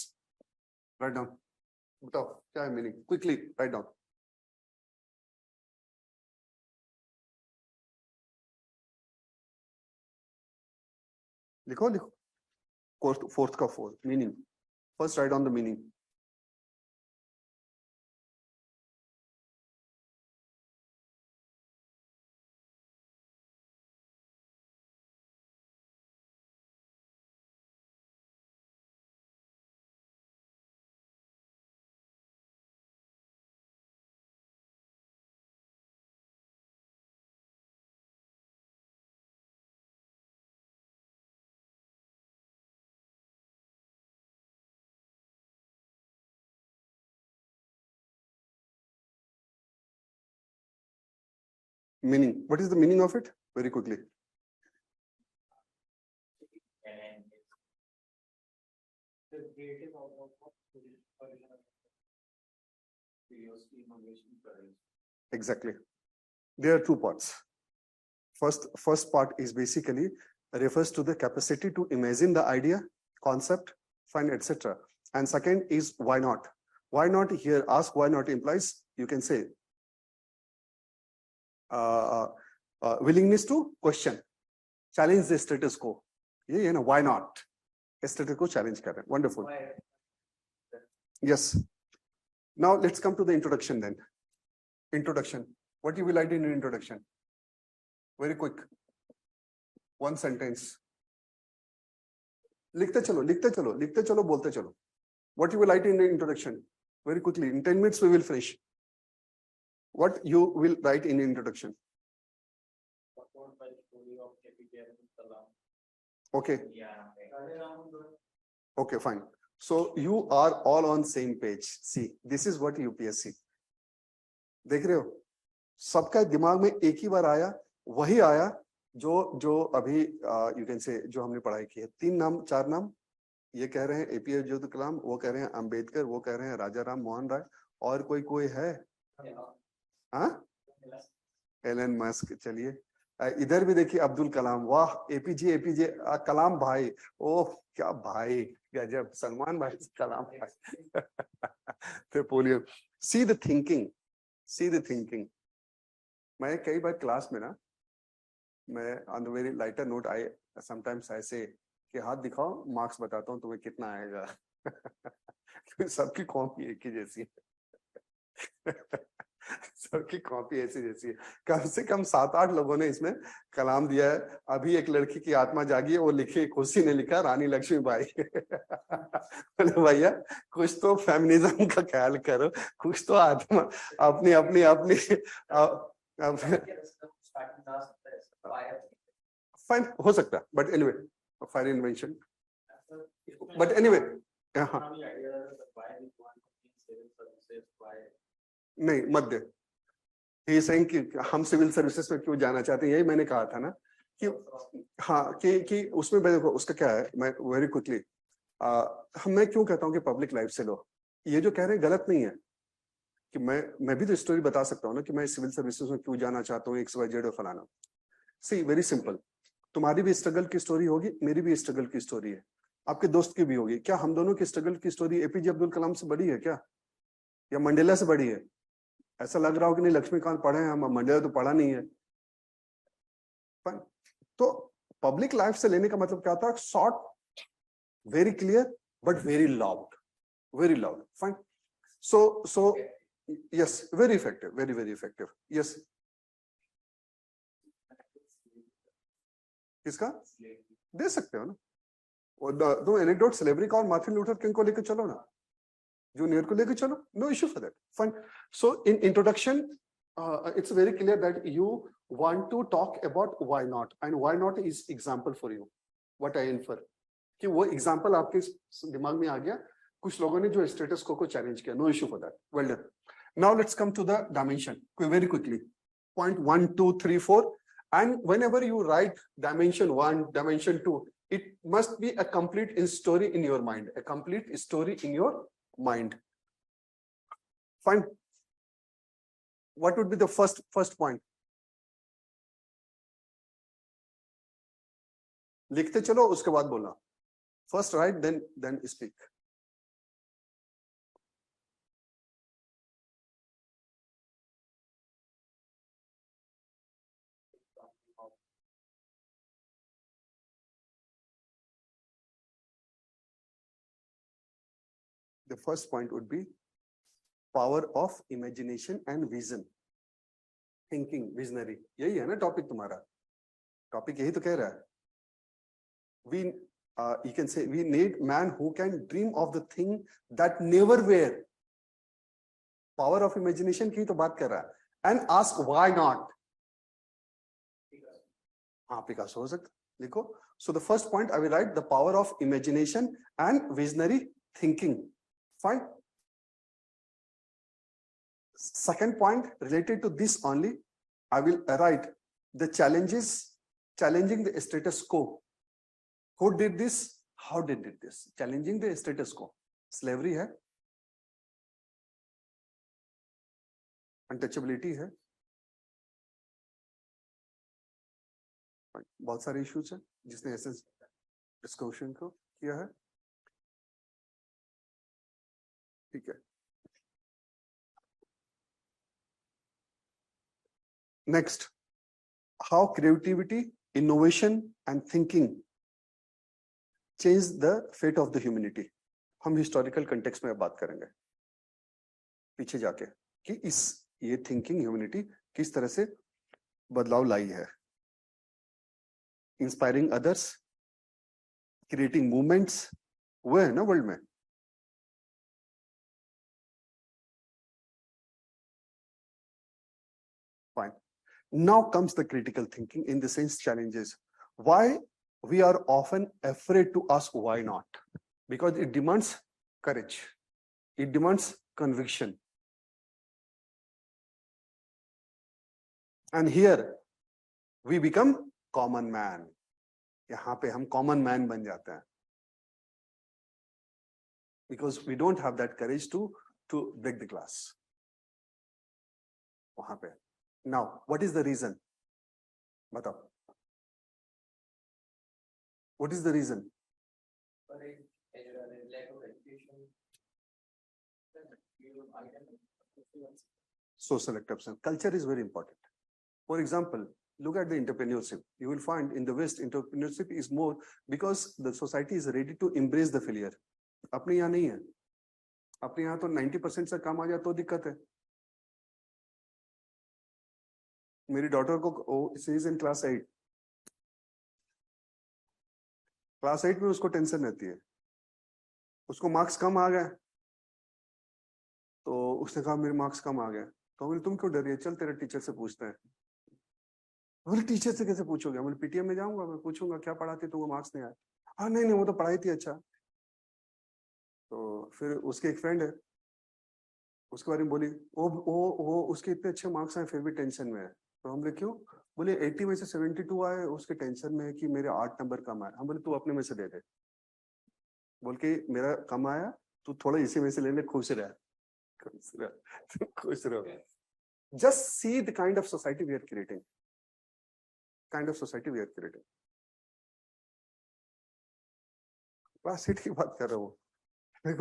Write down. बताओ क्या है meaning? Quickly write down. लिखो fourth का fourth meaning. First write down the meaning. Meaning. What is the meaning of it? Very quickly. Exactly. There are two parts. First part is basically refers to the capacity to imagine the idea, concept, find, etc. And second is why not. Why not here? Ask why not implies you can say willingness to question, challenge the status quo. Yeah, why not? Status quo challenge kar rahe. Wonderful. Yes. Now let's come to the introduction then. Introduction. What you will write in your introduction? Very quick. One sentence. लिखते चलो, बोलते चलो. What you will write in the introduction? Very quickly. In 10 minutes we will finish. What you will write in the introduction? Okay. Okay, fine. So you are all on same page. See, this is what UPSC. देख रहे हो? सबका दिमाग में एक ही बार आया, वही आया जो अभी यू कैन से जो हमने पढ़ाई की है। 3 नाम 4 नाम ये कह रहे हैं APJ अब्दुल कलाम, वो कह रहे हैं अंबेडकर, वो कह रहे हैं राजा राम मोहन राय, और कोई है? हाँ, एलन मस्क। चलिए इधर भी देखिए अब्दुल कलाम, वाह APJ कलाम भाई, ओह क्या भाई, गजब, सलमान भाई कलाम भाई। तो बोलिए सी द थिंकिंग। मैं कई बार क्लास में ना, मैं on the very lighter note I sometimes ऐसे कि हाथ दिखाओ, मार्क्स बताता हूँ तुम्हें कितना आएगा। सबकी कॉपी एक ही जैसी है। सबकी कॉपी ऐसी जैसी है। कम से कम 7-8 लोगों ने इसमें कलाम दिया है। अभी एक लड़की की आत्मा जागी है, वो लिखे, खुशी ने लिखा रानी लक्ष्मीबाई। बोले भैया कुछ तो फेमिनिज्म का ख्याल करो, कुछ तो आत्मा अपनी फाइन हो सकता है, but anyway fire invention, but anyway हाँ नहीं मत दे। ये सही कि हम सिविल सर्विसेज में क्यों जाना चाहते हैं, यही मैंने कहा था ना कि हाँ कि उसमें देखो उसका क्या है, मैं वेरी क्विकली मैं क्यों कहता हूँ कि पब्लिक लाइफ से लो, ये जो कह रहे हैं गलत नहीं है कि मैं भी तो स्टोरी बता सकता हूँ ना कि मैं सिविल सर्विसेज में क्यों जाना चाहता हूँ, XYZ और फलाना। सी वेरी सिंपल, तुम्हारी भी स्ट्रगल की स्टोरी होगी, मेरी भी स्ट्रगल की स्टोरी है, आपके दोस्त की भी होगी। क्या हम दोनों की स्ट्रगल की स्टोरी APJ अब्दुल कलाम से बड़ी है क्या, या मंडेला से बड़ी है? ऐसा लग रहा हो कि नहीं लक्ष्मीकांत पढ़े हैं हम, मंडेला तो पढ़ा नहीं है। तो पब्लिक लाइफ से लेने का मतलब क्या था, short, very clear but very loud, very loud. Fine, so yes, very effective, very effective. Yes, किसका दे सकते हो ना, दो एनेक्डोट स्लेवरी का और मार्टिन लूथर किंग को लेकर चलो ना, जूनियर को लेकर चलो, no issue for that. Fine, so in introduction it's very clear that you want to talk about why not, and why not is example for you, what I infer कि वो example आपके दिमाग में आ गया, कुछ लोगों ने जो स्टेटस को चैलेंज किया, no issue for that, well done. Now let's come to the dimension very quickly, point 1 2 3 4, and whenever you write dimension 1 dimension 2, it must be a complete story in your mind, a complete story in your mind. Fine, what would be the first point? लिखते चलो उसके बाद बोलना, first write then speak. The first point would be power of imagination and vision, thinking, visionary. यही है ना topic तुम्हारा, topic यही तो कह रहा है। We you can say we need man who can dream of the thing that never were. Power of imagination की तो बात कर रहा है, and ask why not. हाँ पिकासो हो सकता, लिखो। So the first point I will write the power of imagination and visionary thinking. Fine. Second point related to this only, I will write the challenges, challenging the status quo. Who did this? How did this? Challenging the status quo. Slavery है, untouchability है, बहुत सारे issues हैं जिसने ऐसे discussion को किया है। ठीक है, next, how creativity, innovation and thinking change the fate of the humanity. हम हिस्टोरिकल कंटेक्स्ट में बात करेंगे पीछे जाके कि ये थिंकिंग ह्यूमैनिटी किस तरह से बदलाव लाई है, इंस्पायरिंग अदर्स, क्रिएटिंग मूवमेंट्स हुए हैं ना वर्ल्ड में। Fine. Now comes the critical thinking in the sense challenges. Why we are often afraid to ask why not? Because it demands courage. It demands conviction. And here we become common man. यहाँ पे हम common man बन जाते हैं. Because we don't have that courage to break the glass. वहाँ पे. Now, what is the reason? बताओ. What is the reason? Social acceptance. Culture is very important. For example, look at the entrepreneurship. You will find in the West, entrepreneurship is more because the society is ready to embrace the failure. अपने यहाँ नहीं है. अपने यहाँ तो 90% से कम आ जाए तो दिक्कत है. मेरी डॉटर को she is in class 8. Class 8 में उसको टेंशन रहती है. उसको मार्क्स कम आ गए तो उसने कहा मेरे मार्क्स कम आ गए. तो बोले तुम क्यों डर रही है, चल तेरे टीचर से पूछते हैं. बोले टीचर से कैसे पूछोगे? बोले पीटीएम में जाऊंगा, मैं पूछूंगा क्या पढ़ाती तुमको मार्क्स नहीं आए. हाँ नहीं वो तो पढ़ाई थी. अच्छा तो फिर उसके एक फ्रेंड है, उसके बारे में बोली, वो उसके इतने अच्छे मार्क्स आए फिर भी टेंशन में है। तो हम बोले क्यों? बोले 80 में से 72 आए, उसके टेंशन में है कि मेरे 8 नंबर कम आए। हम बोले तू अपने में से दे दे, बोल के मेरा कम आया, तू थोड़ा इसी में से लेने, खुश रह, खुश रह, खुश रहो। Just see the kind of society we are creating. Kind of society we are creating. Class 8 की बात कर रहा हूँ,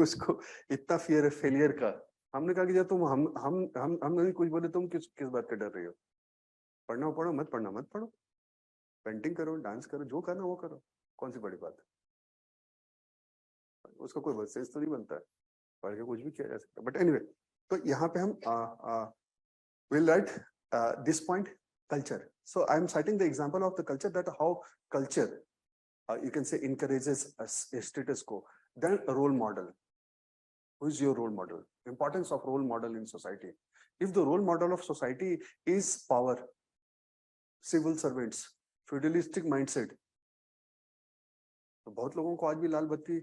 उसको इतना फियर है फेलियर का। हमने कहा कि जब तुम हम नहीं कुछ बोले, तुम किस बात का डर रही हो? पढ़ना हो पढ़ो, मत पढ़ना मत पढ़ो, पेंटिंग करो, डांस करो, जो करना वो करो, कौन सी बड़ी बात है? उसका कोई सेंस तो नहीं बनता है, पढ़ के कुछ भी किया जा सकता है। बट एनीवे, तो यहाँ पे हम will write this point, culture. So I'm citing the example of the culture, that how culture, you can say, encourages a status quo. Then a role model. Who is your role model? Importance of role model in society. If the role model of society is power, civil servants, feudalistic mindset, तो बहुत लोगों को आज भी लाल बत्ती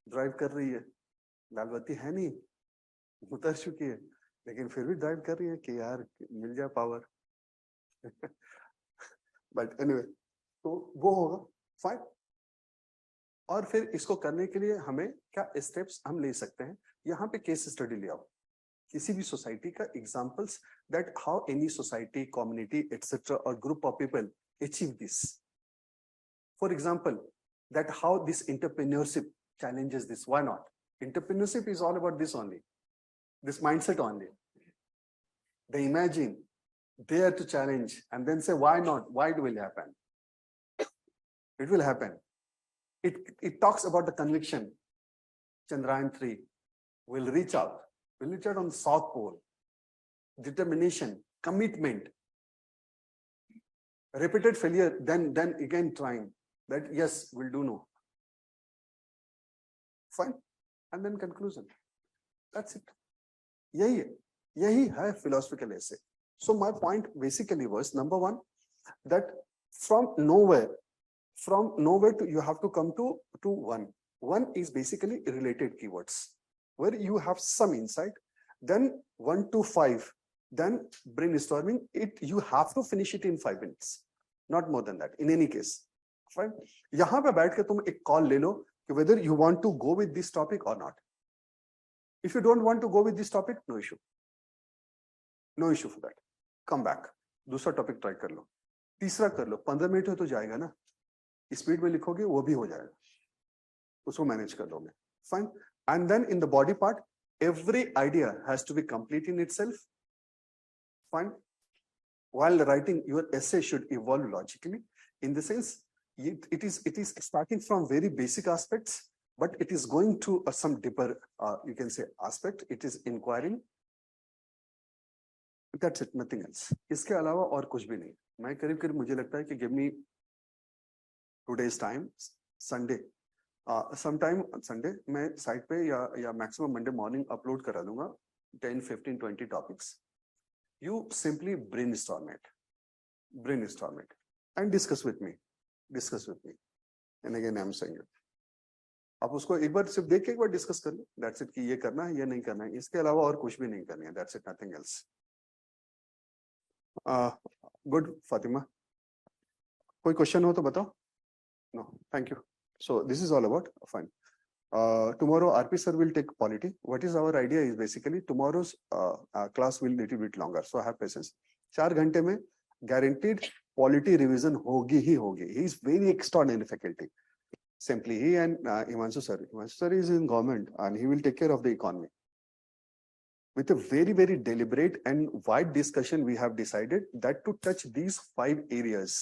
drive कर रही है। लाल बत्ती है नहीं, उतर चुकी है, लेकिन फिर भी ड्राइव कर रही है कि यार मिल जाए पावर। बट एनीवे, तो वो होगा फाइन। और फिर इसको करने के लिए हमें क्या स्टेप्स हम ले सकते हैं? यहाँ पे केस स्टडी ले आओ किसी भी सोसाइटी का, examples that how any society, community etcetera और group of people achieve this. For example, that how this entrepreneurship challenges this. Why not? Entrepreneurship is all about this only, this mindset only. They imagine, dare to challenge, and then say, why not? Why it will happen? It will happen. It talks about the conviction. Chandrayaan 3 will reach out. Will reach out on the South Pole. Determination, commitment, repeated failure, then again trying. That yes, we'll do no. Fine. And then conclusion. That's it. यही है philosophical essay. So my point basically was, number one, that from nowhere to you have to come to one. One is basically related keywords, where you have some insight. Then 1 to 5, then brainstorming it. You have to finish it in 5 minutes, not more than that. In any case, fine. यहाँ पे बैठ के तुम एक call ले लो whether you want to go with this topic or not. If you don't want to go with this topic, no issue. No issue for that. Come back. दूसरा topic try कर लो, तीसरा कर लो, 15 मिनट हो तो जाएगा ना, speed में लिखोगे वो भी हो जाएगा, उसको मैनेज कर लोगे, fine. And then in the body part, every idea has to be complete in itself, fine. While writing, your essay should evolve logically, in the sense it is starting from very basic aspects, but it is going to some deeper, you can say, aspect. It is inquiring. That's it, nothing else. इसके अलावा और कुछ भी नहीं. मैं करीब मुझे लगता है कि give me 2 days time, Sunday, sometime Sunday मैं साइट पे या maximum Monday morning upload करा दूंगा 10, 15, 20 topics. You simply brainstorm it and discuss with me. And again I'm saying it. आप उसको एक बार सिर्फ देख के एक बार डिस्कस कर लो, दैट्स इट, कि ये करना है, ये नहीं करना है, इसके अलावा और कुछ भी नहीं करना है, that's it, nothing else. Good Fatima, कोई क्वेश्चन हो तो बताओ. No, thank you. So this is all about, fine. Tomorrow RP sir will take polity. What is our idea is basically tomorrow's class will little bit longer, so have patience. 4 घंटे में guaranteed polity revision होगी ही होगी. He is very extraordinary faculty. Simply he and Himanshu sir is in government and he will take care of the economy. With a very, very deliberate and wide discussion, we have decided that to touch these 5 areas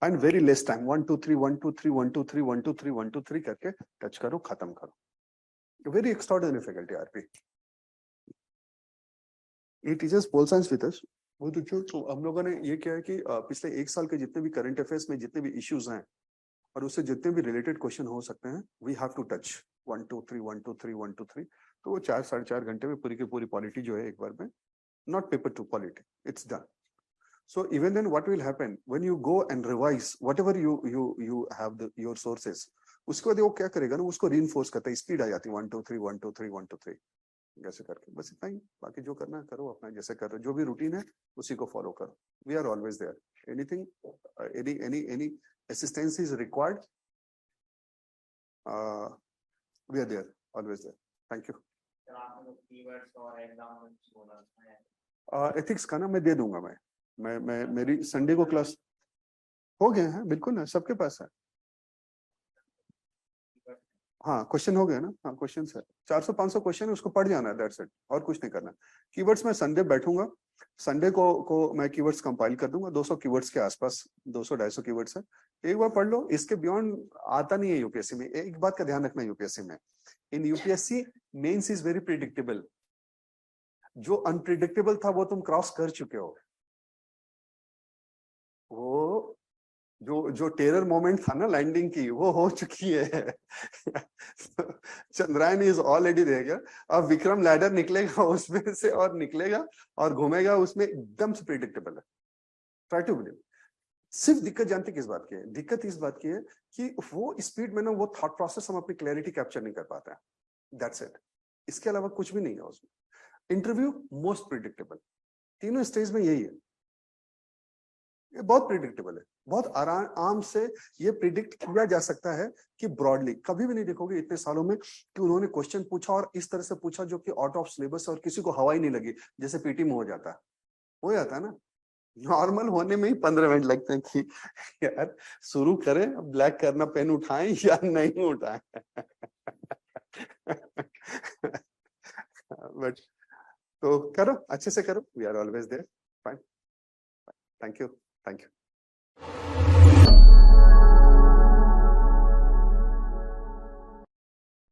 and very less time, 1, 2, 3, 1, 2, 3, 1, 2, 3, 1, 2, 3, 1, 2, 3 करके touch करो, खत्म करो. Very extraordinary faculty RP. He teaches pole science with us. वो तो हम लोगों ने ये किया है कि पिछले 1 साल के जितने भी करंट अफेयर्स में जितने भी इश्यूज हैं और उससे जितने भी रिलेटेड क्वेश्चन हो सकते हैं, वी हैव टू टच 1, 2, 3, 1, 2, 3, 1, 2, 3. तो वो 4 साढ़े 4 घंटे में पूरी की पूरी पॉलिटी जो है एक बार में, not paper two polity, it's done. So even then what will happen when you go and revise whatever you have your sources, उसके बाद वो क्या करेगा ना, उसको रीइंफोर्स करता है, स्पीड आ जाती है 1 2 3 1 2 3 1 2 3 जैसे करके, बस इतना ही। बाकी जो करना है करो अपना, जैसे कर रहे हो, जो भी रूटीन है उसी को फॉलो करो। We are always there, anything any assistance is required, we are there, always there. Thank you. Ethics का ना मैं दे दूंगा, मैं मेरी संडे को क्लास हो गए हैं, बिल्कुल ना, सबके पास है। हाँ क्वेश्चन हो गए ना, हाँ क्वेश्चन है 400-500 क्वेश्चन है, उसको पढ़ जाना है, दैट्स इट, और कुछ नहीं करना। कीवर्ड्स में संडे बैठूंगा, संडे को मैं कीवर्ड्स कंपाइल कर दूंगा, 200 कीवर्ड्स के आसपास, 200-250 कीवर्ड्स है, एक बार पढ़ लो, इसके बियॉन्ड आता नहीं है यूपीएससी में। एक बात का ध्यान रखना यूपीएससी में, in UPSC mains is very predictable, जो अनप्रिडिक्टेबल था वो तुम क्रॉस कर चुके हो। वो जो टेरर मोमेंट था ना लैंडिंग की, वो हो चुकी है। चंद्रयान इज ऑलरेडी रह गया, अब विक्रम लैडर निकलेगा उसमें से, और निकलेगा और घूमेगा उसमें, एकदम से प्रिडिक्टेबल है। Try to believe. सिर्फ दिक्कत जानते किस बात की है? दिक्कत इस बात की है कि वो स्पीड में ना, वो थॉट प्रोसेस हम अपनी क्लैरिटी कैप्चर नहीं कर पाते हैं, दैट्स इट। इसके अलावा कुछ भी नहीं है उसमें। इंटरव्यू मोस्ट प्रिडिक्टेबल, तीनों स्टेज में यही है, ये बहुत प्रिडिक्टेबल है, बहुत आराम से ये प्रिडिक्ट किया जा सकता है कि ब्रॉडली कभी भी नहीं देखोगे इतने सालों में कि उन्होंने क्वेश्चन पूछा और इस तरह से पूछा जो कि आउट ऑफ सिलेबस और किसी को हवा ही नहीं लगी, जैसे पीटी में हो जाता है ना। नॉर्मल होने में ही 15 मिनट लगते हैं कि यार शुरू करें, ब्लैक करना, पेन उठाएं या नहीं उठाएं। बट तो करो, अच्छे से करो, we are always there, fine, thank you, thank you.